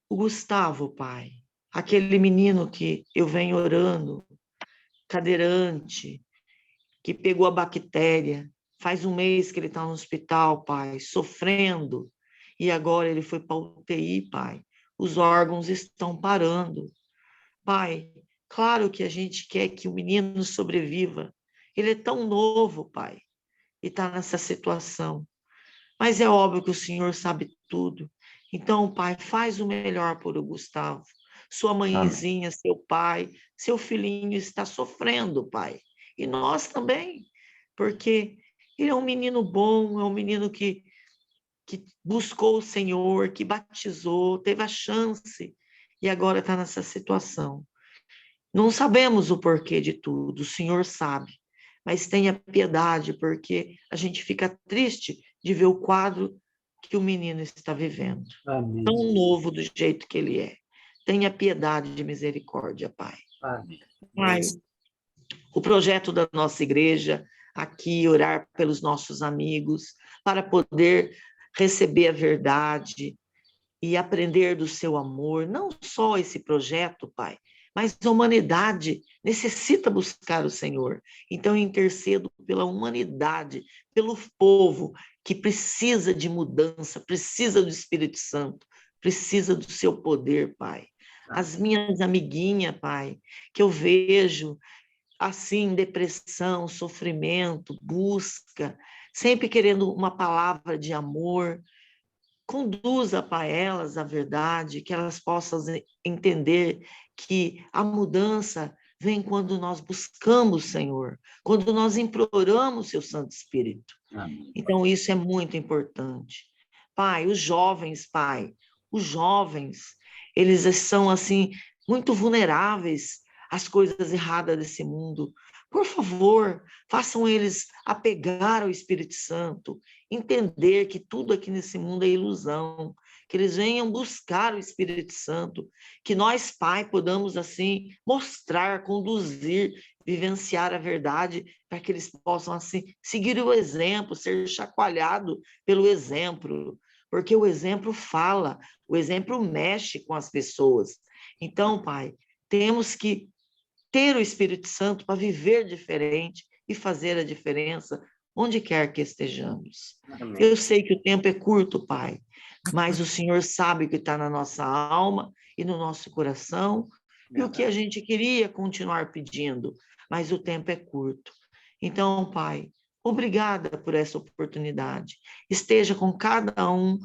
Speaker 4: o Gustavo, Pai, aquele menino que eu venho orando, cadeirante, que pegou a bactéria, Faz um mês que ele está no hospital, Pai, sofrendo, e agora ele foi para a UTI, Pai. Os órgãos estão parando. Pai, claro que a gente quer que o menino sobreviva. Ele é tão novo, Pai, e está nessa situação. Mas é óbvio que o Senhor sabe tudo. Então, Pai, faz o melhor por o Gustavo. Sua mãezinha, seu pai, seu filhinho está sofrendo, Pai. E nós também, porque ele é um menino bom, é um menino que buscou o Senhor, que batizou, teve a chance e agora está nessa situação. Não sabemos o porquê de tudo, o Senhor sabe, mas tenha piedade, porque a gente fica triste de ver o quadro que o menino está vivendo.
Speaker 3: Amém.
Speaker 4: Tão novo do jeito que ele é. Tenha piedade de misericórdia, Pai.
Speaker 3: Amém.
Speaker 4: Pai, o projeto da nossa igreja, aqui, orar pelos nossos amigos, para poder receber a verdade e aprender do seu amor. Não só esse projeto, Pai, mas a humanidade necessita buscar o Senhor. Então, eu intercedo pela humanidade, pelo povo que precisa de mudança, precisa do Espírito Santo, precisa do seu poder, Pai. As minhas amiguinhas, Pai, que eu vejo assim, depressão, sofrimento, busca, sempre querendo uma palavra de amor, conduza para elas a verdade, que elas possam entender que a mudança vem quando nós buscamos o Senhor, quando nós imploramos seu Santo Espírito.
Speaker 3: Amém.
Speaker 4: Então, isso é muito importante. Pai, os jovens, Pai, os jovens, eles são, assim, muito vulneráveis às coisas erradas desse mundo. Por favor, façam eles apegar ao Espírito Santo, entender que tudo aqui nesse mundo é ilusão, que eles venham buscar o Espírito Santo, que nós, Pai, podamos, assim, mostrar, conduzir, vivenciar a verdade, para que eles possam, assim, seguir o exemplo, ser chacoalhado pelo exemplo, porque o exemplo fala, o exemplo mexe com as pessoas. Então, Pai, temos que ter o Espírito Santo para viver diferente e fazer a diferença onde quer que estejamos.
Speaker 2: Amém.
Speaker 4: Eu sei que o tempo é curto, Pai, mas o Senhor sabe o que está na nossa alma e no nosso coração, e o que a gente queria continuar pedindo, mas o tempo é curto. Então, Pai, obrigada por essa oportunidade. Esteja com cada um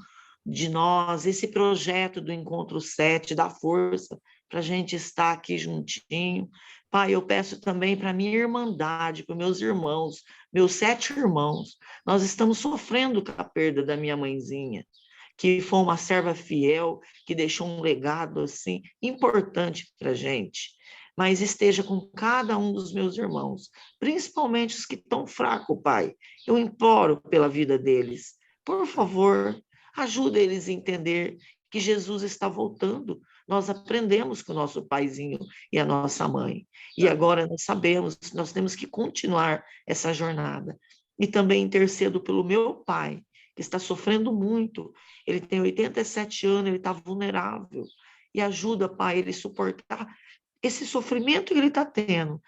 Speaker 4: de nós, esse projeto do Encontro 7, dá força para a gente estar aqui juntinho. Pai, eu peço também para a minha irmandade, para meus irmãos, meus 7 irmãos. Nós estamos sofrendo com a perda da minha mãezinha, que foi uma serva fiel, que deixou um legado assim importante para a gente. Mas esteja com cada um dos meus irmãos, principalmente os que estão fracos, Pai. Eu imploro pela vida deles. Por favor, ajuda eles a entender que Jesus está voltando. Nós aprendemos com o nosso paizinho e a nossa mãe. E agora nós sabemos que nós temos que continuar essa jornada. E também intercedo pelo meu pai, que está sofrendo muito. Ele tem 87 anos, ele está vulnerável. E ajuda, Pai, ele a suportar esse sofrimento que ele está tendo,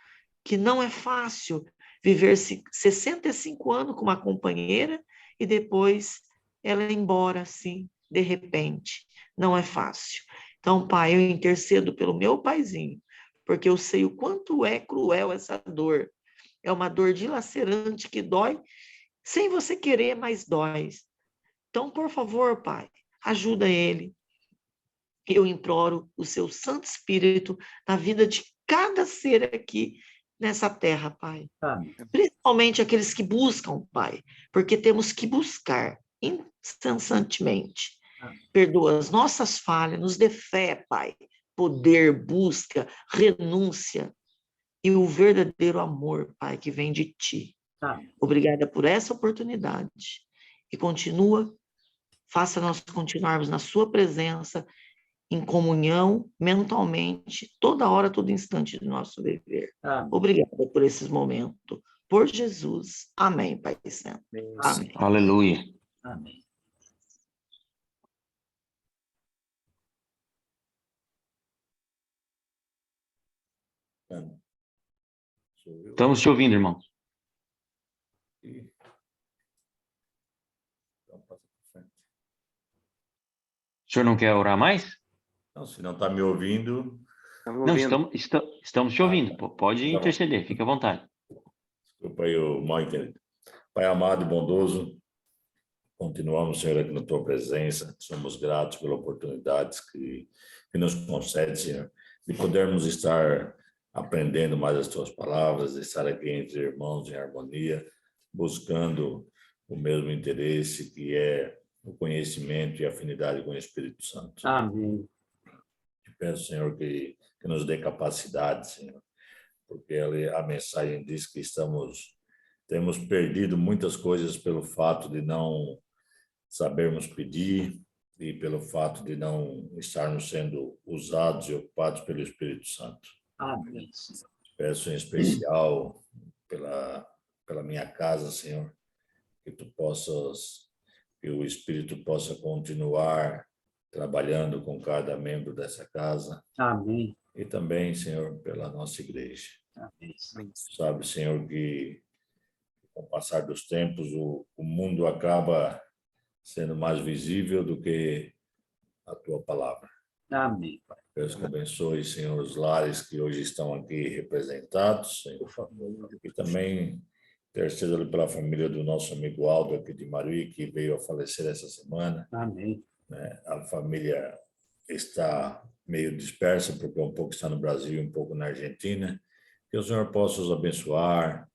Speaker 4: que não é fácil viver 65 anos com uma companheira e depois ela ir embora assim, de repente. Não é fácil. Então, Pai, eu intercedo pelo meu paizinho, porque eu sei o quanto é cruel essa dor. É uma dor dilacerante que dói sem você querer, mas dói. Então, por favor, Pai, ajuda ele. Eu imploro o seu Santo Espírito na vida de cada ser aqui nessa terra, Pai.
Speaker 3: Amém.
Speaker 4: Principalmente aqueles que buscam, Pai, porque temos que buscar incessantemente. Perdoa as nossas falhas, nos dê fé, Pai, poder, busca, renúncia e o verdadeiro amor, Pai, que vem de Ti.
Speaker 3: Amém.
Speaker 4: Obrigada por essa oportunidade. E continua, faça nós continuarmos na Sua presença, em comunhão, mentalmente, toda hora, todo instante do nosso viver.
Speaker 3: Amém.
Speaker 4: Obrigada por esses momentos. Por Jesus. Amém, Pai Santo. Amém.
Speaker 1: Aleluia.
Speaker 3: Amém.
Speaker 1: Estamos te ouvindo, irmão. O senhor não quer orar mais?
Speaker 5: Não, se não está me ouvindo...
Speaker 2: Estamos
Speaker 1: Não,
Speaker 2: ouvindo.
Speaker 1: estamos te ouvindo. Pode
Speaker 5: Tá bom.
Speaker 1: interceder, fica à vontade.
Speaker 5: Desculpa aí o mal entendido. Pai amado e bondoso, continuamos, Senhor, aqui na Tua presença. Somos gratos pelas oportunidades que nos concede, Senhor, de podermos estar aprendendo mais as Tuas palavras, de estar aqui entre irmãos em harmonia, buscando o mesmo interesse, que é o conhecimento e afinidade com o Espírito Santo.
Speaker 3: Amém.
Speaker 5: Te peço, Senhor, que nos dê capacidade, Senhor, porque a mensagem diz que temos perdido muitas coisas pelo fato de não sabermos pedir e pelo fato de não estarmos sendo usados e ocupados pelo Espírito Santo.
Speaker 3: Amém.
Speaker 5: Peço em especial pela minha casa, Senhor, que o Espírito possa continuar trabalhando com cada membro dessa casa.
Speaker 3: Amém.
Speaker 5: E também, Senhor, pela nossa igreja.
Speaker 3: Amém.
Speaker 5: Sabe, Senhor, que com o passar dos tempos o mundo acaba sendo mais visível do que a Tua palavra.
Speaker 3: Amém, Pai.
Speaker 5: Deus que abençoe, Senhor, os lares que hoje estão aqui representados, Senhor.
Speaker 3: Por favor.
Speaker 5: E também intercedo ali pela família do nosso amigo Aldo aqui de Maruí, que veio a falecer essa semana.
Speaker 3: Amém.
Speaker 5: A família está meio dispersa, porque um pouco está no Brasil e um pouco na Argentina. Que o Senhor possa os abençoar,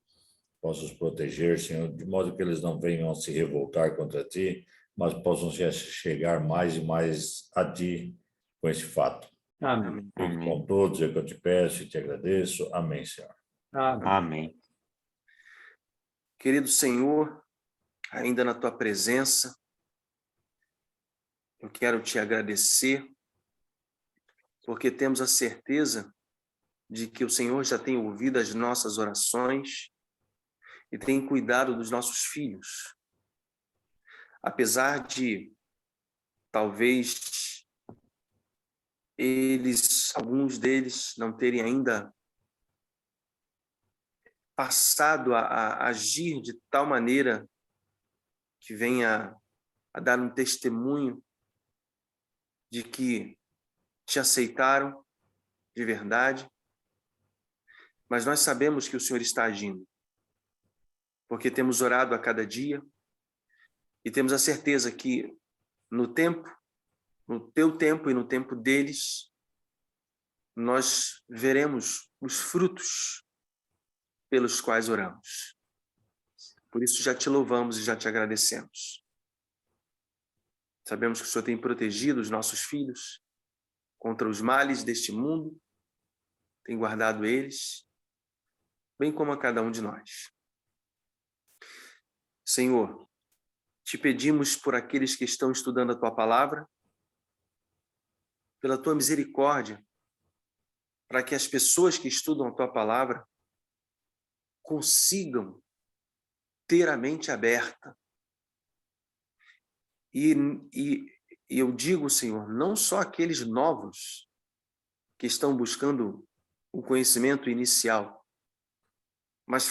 Speaker 5: possa os proteger, Senhor, de modo que eles não venham a se revoltar contra Ti, mas possam se chegar mais e mais a Ti com esse fato.
Speaker 3: Amém.
Speaker 5: Fique com todos, é o que eu te peço e te agradeço. Amém, Senhor.
Speaker 3: Amém.
Speaker 1: Amém.
Speaker 2: Querido Senhor, ainda na Tua presença, eu quero te agradecer, porque temos a certeza de que o Senhor já tem ouvido as nossas orações e tem cuidado dos nossos filhos. Apesar de, talvez, alguns deles não terem ainda passado a agir de tal maneira que venha a dar um testemunho de que te aceitaram de verdade, mas nós sabemos que o Senhor está agindo, porque temos orado a cada dia e temos a certeza que no teu tempo e no tempo deles, nós veremos os frutos pelos quais oramos. Por isso já te louvamos e já te agradecemos. Sabemos que o Senhor tem protegido os nossos filhos contra os males deste mundo, tem guardado eles, bem como a cada um de nós. Senhor, te pedimos por aqueles que estão estudando a Tua palavra, pela Tua misericórdia, para que as pessoas que estudam a Tua palavra consigam ter a mente aberta. E eu digo, Senhor, não só aqueles novos que estão buscando o conhecimento inicial, mas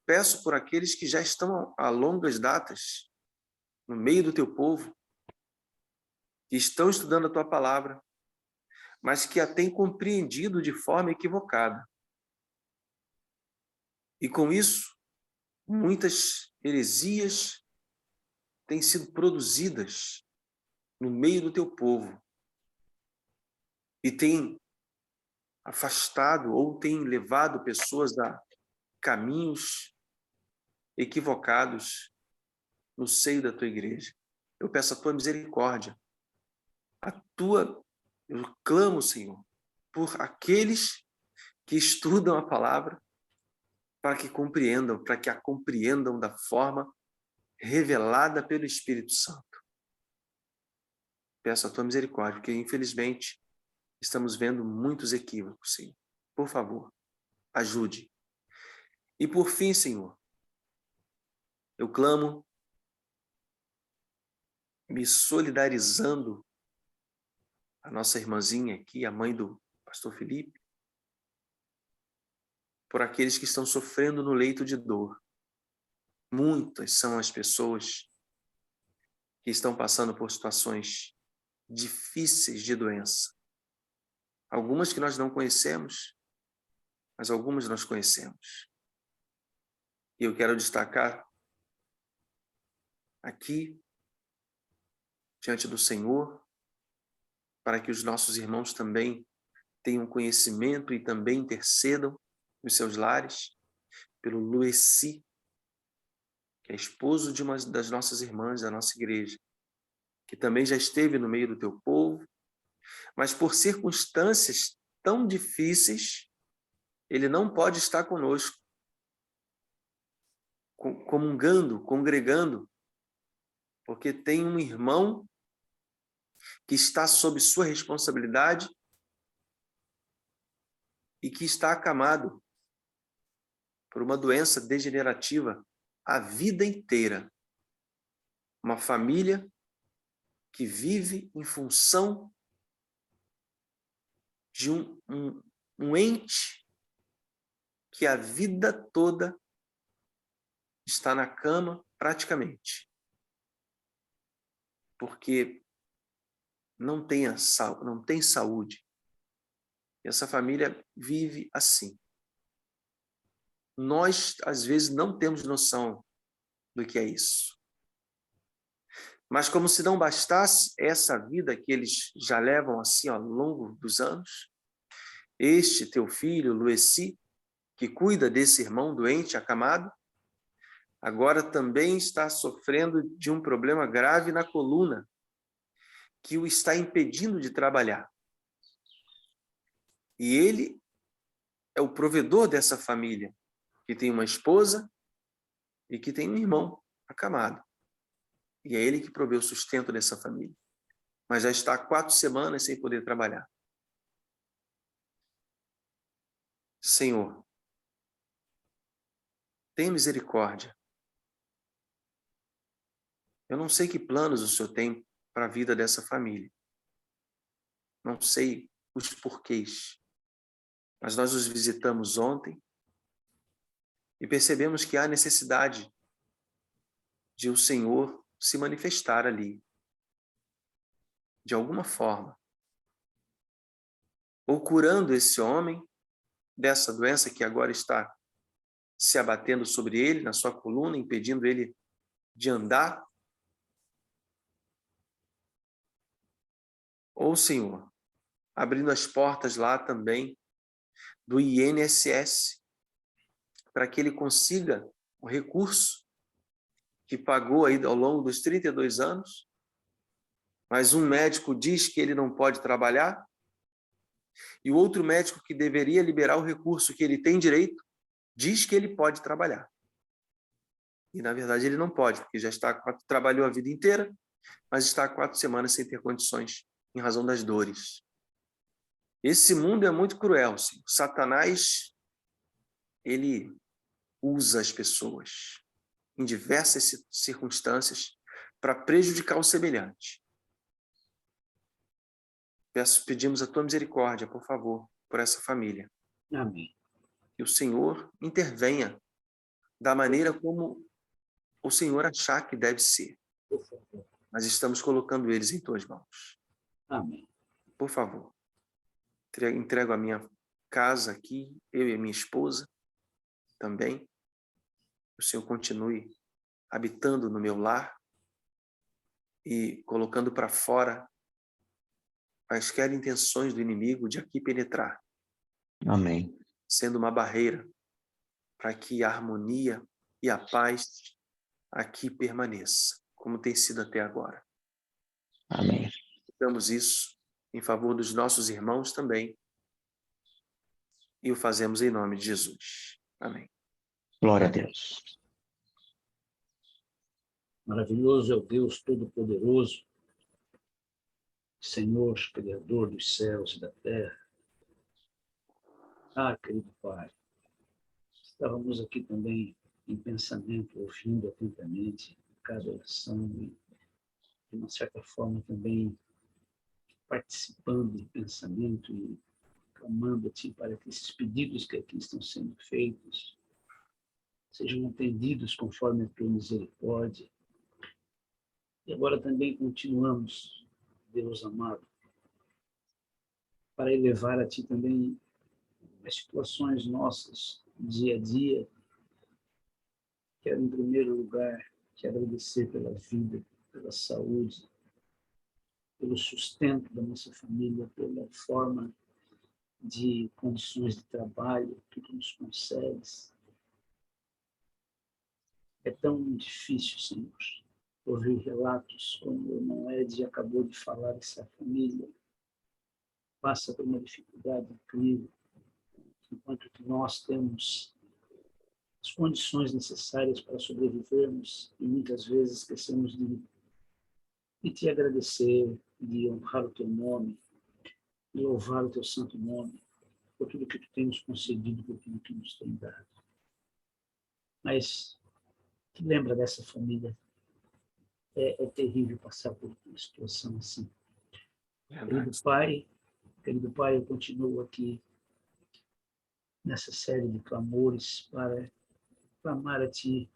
Speaker 2: peço por aqueles que já estão há longas datas no meio do Teu povo, que estão estudando a Tua palavra, mas que a têm compreendido de forma equivocada. E com isso, muitas heresias têm sido produzidas no meio do Teu povo e têm afastado ou têm levado pessoas a caminhos equivocados no seio da Tua igreja. Eu peço a Tua misericórdia, eu clamo, Senhor, por aqueles que estudam a palavra para que a compreendam da forma revelada pelo Espírito Santo. Peço a Tua misericórdia, porque infelizmente estamos vendo muitos equívocos, Senhor. Por favor, ajude. E por fim, Senhor, eu clamo, me solidarizando a nossa irmãzinha aqui, a mãe do pastor Felipe, por aqueles que estão sofrendo no leito de dor. Muitas são as pessoas que estão passando por situações difíceis de doença. Algumas que nós não conhecemos, mas algumas nós conhecemos. E eu quero destacar aqui, diante do Senhor, para que os nossos irmãos também tenham conhecimento e também intercedam nos seus lares, pelo Lueci, que é esposo de uma das nossas irmãs da nossa igreja, que também já esteve no meio do teu povo, mas por circunstâncias tão difíceis, ele não pode estar conosco, comungando, congregando, porque tem um irmão que está sob sua responsabilidade e que está acamado por uma doença degenerativa a vida inteira. Uma família que vive em função de um ente que a vida toda está na cama praticamente, porque não tem saúde. E essa família vive assim. Nós, às vezes, não temos noção do que é isso. Mas como se não bastasse essa vida que eles já levam assim ao longo dos anos, este teu filho, Lueci, que cuida desse irmão doente, acamado, agora também está sofrendo de um problema grave na coluna, que o está impedindo de trabalhar. E ele é o provedor dessa família, que tem uma esposa e que tem um irmão acamado. E é ele que provê o sustento dessa família. Mas já está há 4 semanas sem poder trabalhar. Senhor, tenha misericórdia. Eu não sei que planos o Senhor tem para a vida dessa família. Não sei os porquês. Mas nós os visitamos ontem e percebemos que há necessidade de o Senhor se manifestar ali, de alguma forma, ou curando esse homem dessa doença que agora está se abatendo sobre ele, na sua coluna, impedindo ele de andar. Ou, Senhor, abrindo as portas lá também do INSS, para que ele consiga o recurso que pagou aí ao longo dos 32 anos, mas um médico diz que ele não pode trabalhar, e o outro médico que deveria liberar o recurso que ele tem direito, diz que ele pode trabalhar. E, na verdade, ele não pode, porque já trabalhou a vida inteira, mas está há 4 semanas sem ter condições, em razão das dores. Esse mundo é muito cruel, Senhor. Satanás, ele usa as pessoas em diversas circunstâncias para prejudicar o semelhante. Pedimos a tua misericórdia, por favor, por essa família.
Speaker 3: Amém.
Speaker 2: Que o Senhor intervenha da maneira como o Senhor achar que deve ser.
Speaker 3: Por favor.
Speaker 2: Mas estamos colocando eles em tuas mãos.
Speaker 3: Amém.
Speaker 2: Por favor, entrego a minha casa aqui, eu e a minha esposa também. O Senhor continue habitando no meu lar e colocando para fora quaisquer intenções do inimigo de aqui penetrar.
Speaker 1: Amém.
Speaker 2: Sendo uma barreira para que a harmonia e a paz aqui permaneça, como tem sido até agora.
Speaker 1: Amém.
Speaker 2: Damos isso em favor dos nossos irmãos também e o fazemos em nome de Jesus. Amém.
Speaker 1: Glória a Deus.
Speaker 3: Maravilhoso é o Deus Todo-Poderoso, Senhor, Criador dos céus e da terra. Ah, querido Pai, estávamos aqui também em pensamento, ouvindo atentamente cada oração e, de uma certa forma, também participando em pensamento e clamando-te para que esses pedidos que aqui estão sendo feitos sejam atendidos conforme a tua misericórdia. E agora também continuamos Deus amado, para elevar a Ti também as situações nossas, dia a dia. Quero, em primeiro lugar, te agradecer pela vida, pela saúde, pelo sustento da nossa família, pela forma de condições de trabalho que Tu nos concedes. É tão difícil, Senhor, ouvir relatos como o irmão Ed acabou de falar, essa família passa por uma dificuldade incrível, enquanto que nós temos as condições necessárias para sobrevivermos e muitas vezes esquecemos de te agradecer, de honrar o Teu nome, de louvar o Teu santo nome, por tudo que Tu tem nos concedido, por tudo que nos tem dado. Mas te lembra dessa família? É terrível passar por uma situação assim. Querido Pai, eu continuo aqui nessa série de clamores para clamar a Ti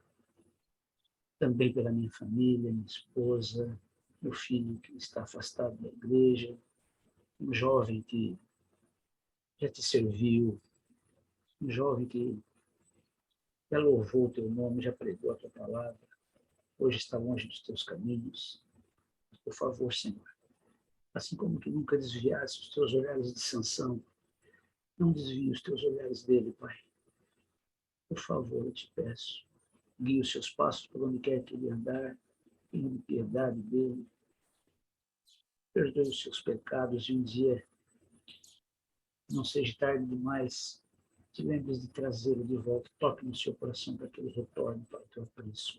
Speaker 3: também pela minha família, minha esposa, meu filho que está afastado da igreja, um jovem que já Te serviu, um jovem que já louvou o Teu nome, já pregou a Tua palavra, hoje está longe dos Teus caminhos. Por favor, Senhor, assim como Tu nunca desviaste os Teus olhares de Sansão, não desvie os Teus olhares dele, Pai. Por favor, eu Te peço, guie os seus passos por onde quer que ele andar, tenha piedade dele, perdoe os seus pecados e um dia, não seja tarde demais, te lembres de trazê-lo de volta, toque no seu coração para que ele retorne para o Teu apreço.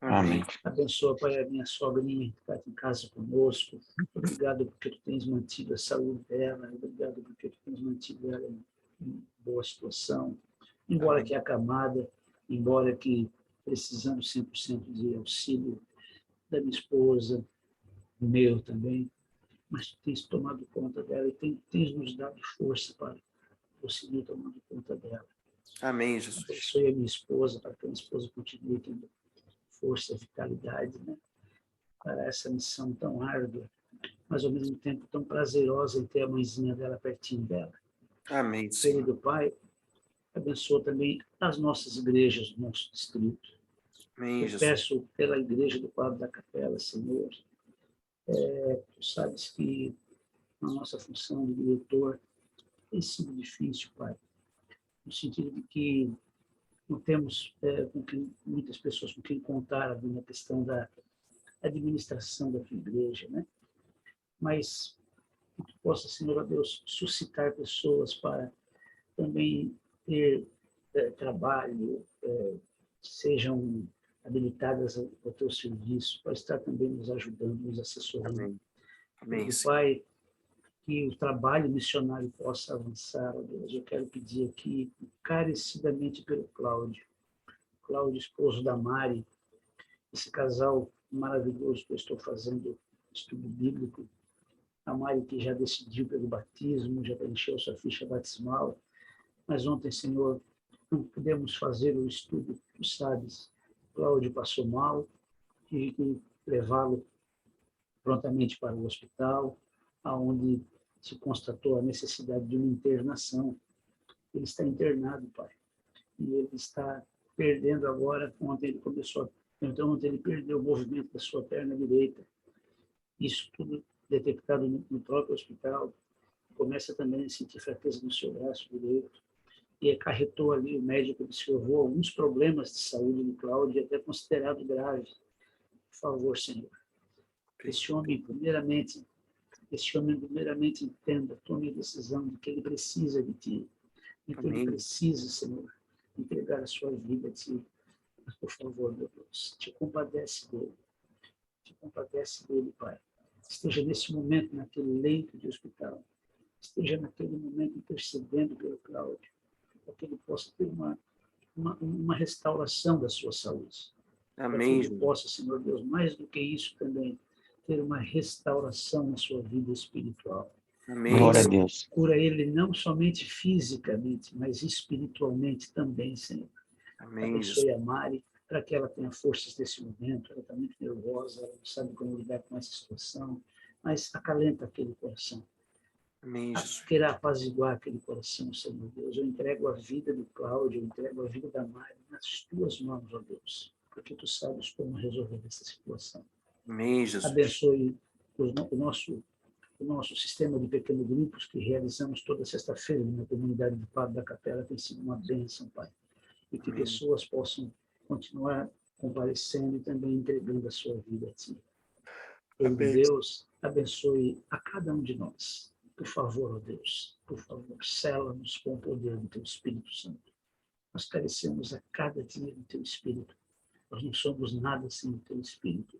Speaker 1: Amém.
Speaker 3: Abençoa, Pai, a minha sogrinha que está aqui em casa conosco. Obrigado porque Tu tens mantido a saúde dela, obrigado porque Tu tens mantido ela em boa situação, embora que acamada, embora que precisando 100% de auxílio da minha esposa, do meu também, mas Tu tens tomado conta dela e tens nos dado força para conseguir tomar conta dela.
Speaker 2: Amém, Jesus.
Speaker 3: Abençoe a minha esposa, para que a minha esposa continue tendo força e vitalidade, né, para essa missão tão árdua, mas ao mesmo tempo tão prazerosa em ter a mãezinha dela pertinho dela.
Speaker 2: Amém, Senhor.
Speaker 3: Querido Pai, abençoa também as nossas igrejas do nosso distrito.
Speaker 2: Amém,
Speaker 3: Eu
Speaker 2: Jesus.
Speaker 3: peço pela igreja do quadro da capela, Senhor, Tu sabes que a nossa função de diretor tem sido difícil, Pai, no sentido de que não temos muitas pessoas com quem contar ali na questão da administração da tua igreja, né? Mas que Tu possa, Senhor, ó Deus, suscitar pessoas para também ter trabalho, sejam habilitadas ao Teu serviço, para estar também nos ajudando, nos assessorando.
Speaker 2: Amém. Amém,
Speaker 3: E,
Speaker 2: Senhor.
Speaker 3: Pai, que o trabalho missionário possa avançar, ó Deus. Eu quero pedir aqui encarecidamente pelo Cláudio, esposo da Mari, esse casal maravilhoso que eu estou fazendo estudo bíblico, a Mari que já decidiu pelo batismo, já preencheu sua ficha batismal, mas ontem, Senhor, não pudemos fazer o estudo, Tu sabes, Cláudio passou mal, tive que levá-lo prontamente para o hospital, aonde se constatou a necessidade de uma internação. Ele está internado, Pai, e ele está perdendo agora, ontem ele perdeu o movimento da sua perna direita. Isso tudo detectado no próprio hospital. Começa também a sentir fraqueza no seu braço direito. E acarretou ali, o médico observou alguns problemas de saúde no Cláudio, até considerado grave. Por favor, Senhor, esse homem primeiramente entenda, tome a decisão de que ele precisa de Ti, de que ele precisa, Senhor, entregar a sua vida a Ti. Mas, por favor, meu Deus, te compadece dele, Pai. Esteja nesse momento naquele leito de hospital, esteja naquele momento intercedendo pelo Cláudio, para que ele possa ter uma restauração da sua saúde. Para que
Speaker 2: Amém,
Speaker 3: ele
Speaker 2: Jesus.
Speaker 3: possa, Senhor Deus, mais do que isso também, ter uma restauração na sua vida espiritual.
Speaker 2: Amém,
Speaker 1: Glória a
Speaker 2: Senhor.
Speaker 1: Deus.
Speaker 3: Cura ele não somente fisicamente, mas espiritualmente também, Senhor.
Speaker 2: Amém, Jesus.
Speaker 3: Abençoe a Mari, para que ela tenha forças nesse momento. Ela está muito nervosa, ela não sabe como lidar com essa situação. mas acalenta aquele coração.
Speaker 2: Amém, Jesus.
Speaker 3: Queira apaziguar aquele coração, Senhor Deus. Eu entrego a vida do Cláudio, eu entrego a vida da Mari nas tuas mãos, ó Deus, porque tu sabes como resolver essa situação.
Speaker 2: Amém, Jesus.
Speaker 3: Abençoe o nosso sistema de pequenos grupos que realizamos toda sexta-feira na comunidade do Padre da Capela. Tem sido uma bênção, Pai. E que pessoas possam continuar comparecendo e também entregando a sua vida a Ti. Deus, abençoe a cada um de nós. Por favor, ó Deus, por favor, sela-nos com o poder do Teu Espírito Santo. Nós carecemos a cada dia do Teu Espírito. Nós não somos nada sem o Teu Espírito.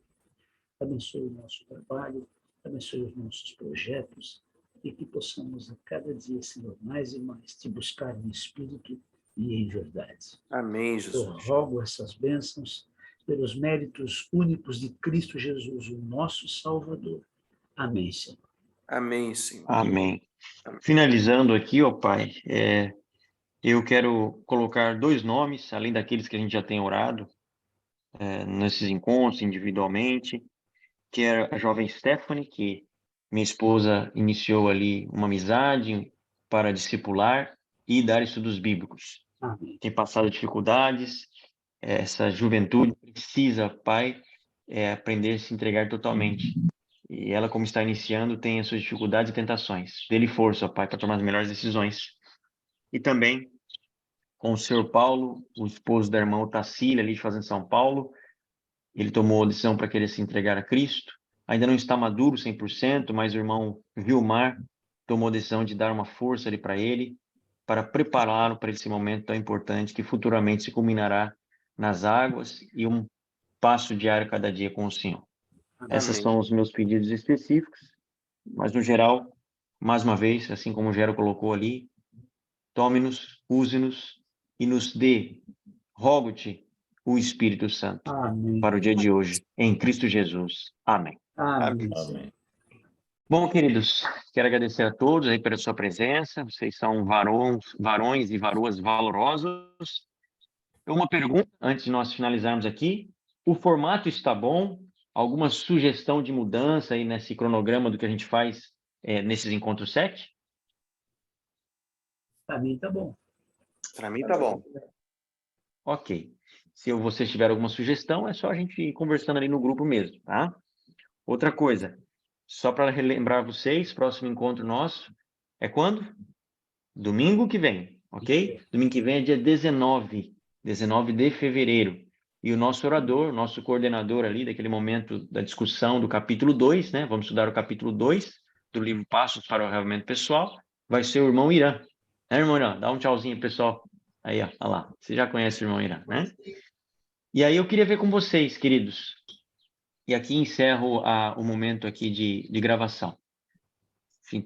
Speaker 3: Abençoe o nosso trabalho, abençoe os nossos projetos e que possamos a cada dia, Senhor, mais e mais Te buscar em espírito e em verdade.
Speaker 2: Amém,
Speaker 3: Eu
Speaker 2: Jesus.
Speaker 3: rogo essas bênçãos pelos méritos únicos de Cristo Jesus, o nosso Salvador. Amém, Senhor.
Speaker 2: Amém, Senhor.
Speaker 1: Amém. Finalizando aqui, ó Pai, eu quero colocar 2 nomes, além daqueles que a gente já tem orado, nesses encontros, individualmente, que é a jovem Stephanie, que minha esposa iniciou ali uma amizade para discipular e dar estudos bíblicos.
Speaker 3: Amém.
Speaker 1: Tem passado dificuldades, essa juventude precisa, Pai, aprender a se entregar totalmente. E ela, como está iniciando, tem as suas dificuldades e tentações. Dê-lhe força, Pai, para tomar as melhores decisões. E também com o senhor Paulo, o esposo da irmã Otacília, ali de Fazenda São Paulo. Ele tomou a decisão para querer se entregar a Cristo. Ainda não está maduro 100%, mas o irmão Vilmar tomou a decisão de dar uma força ali para ele, para prepará-lo para esse momento tão importante que futuramente se culminará nas águas e um passo diário cada dia com o Senhor. Esses são os meus pedidos específicos, mas no geral, mais uma vez, assim como o Gero colocou ali, tome-nos, use-nos e nos dê, rogo-te, o Espírito Santo.
Speaker 3: Amém.
Speaker 1: Para o dia de hoje, em Cristo Jesus. Amém.
Speaker 3: Amém.
Speaker 5: Amém.
Speaker 1: Bom, queridos, quero agradecer a todos aí pela sua presença. Vocês são varões e varoas valorosos. Uma pergunta, antes de nós finalizarmos aqui. O formato está bom? Alguma sugestão de mudança aí nesse cronograma do que a gente faz nesses encontros 7?
Speaker 3: Para mim tá bom.
Speaker 2: Para mim tá bom.
Speaker 1: Ok. Se vocês tiverem alguma sugestão, é só a gente ir conversando ali no grupo mesmo, tá? Outra coisa, só para relembrar vocês, próximo encontro nosso é quando? Domingo que vem, ok? Domingo que vem é dia 19 de fevereiro. E o nosso orador, nosso coordenador ali, daquele momento da discussão do capítulo 2, né? Vamos estudar o capítulo 2 do livro Passos para o Realmente Pessoal, vai ser o irmão Irã. Né, irmão Irã? Dá um tchauzinho, pessoal. Aí, ó, olha lá. Você já conhece o irmão Irã, né? E aí eu queria ver com vocês, queridos. E aqui encerro o momento aqui de gravação. Enfim,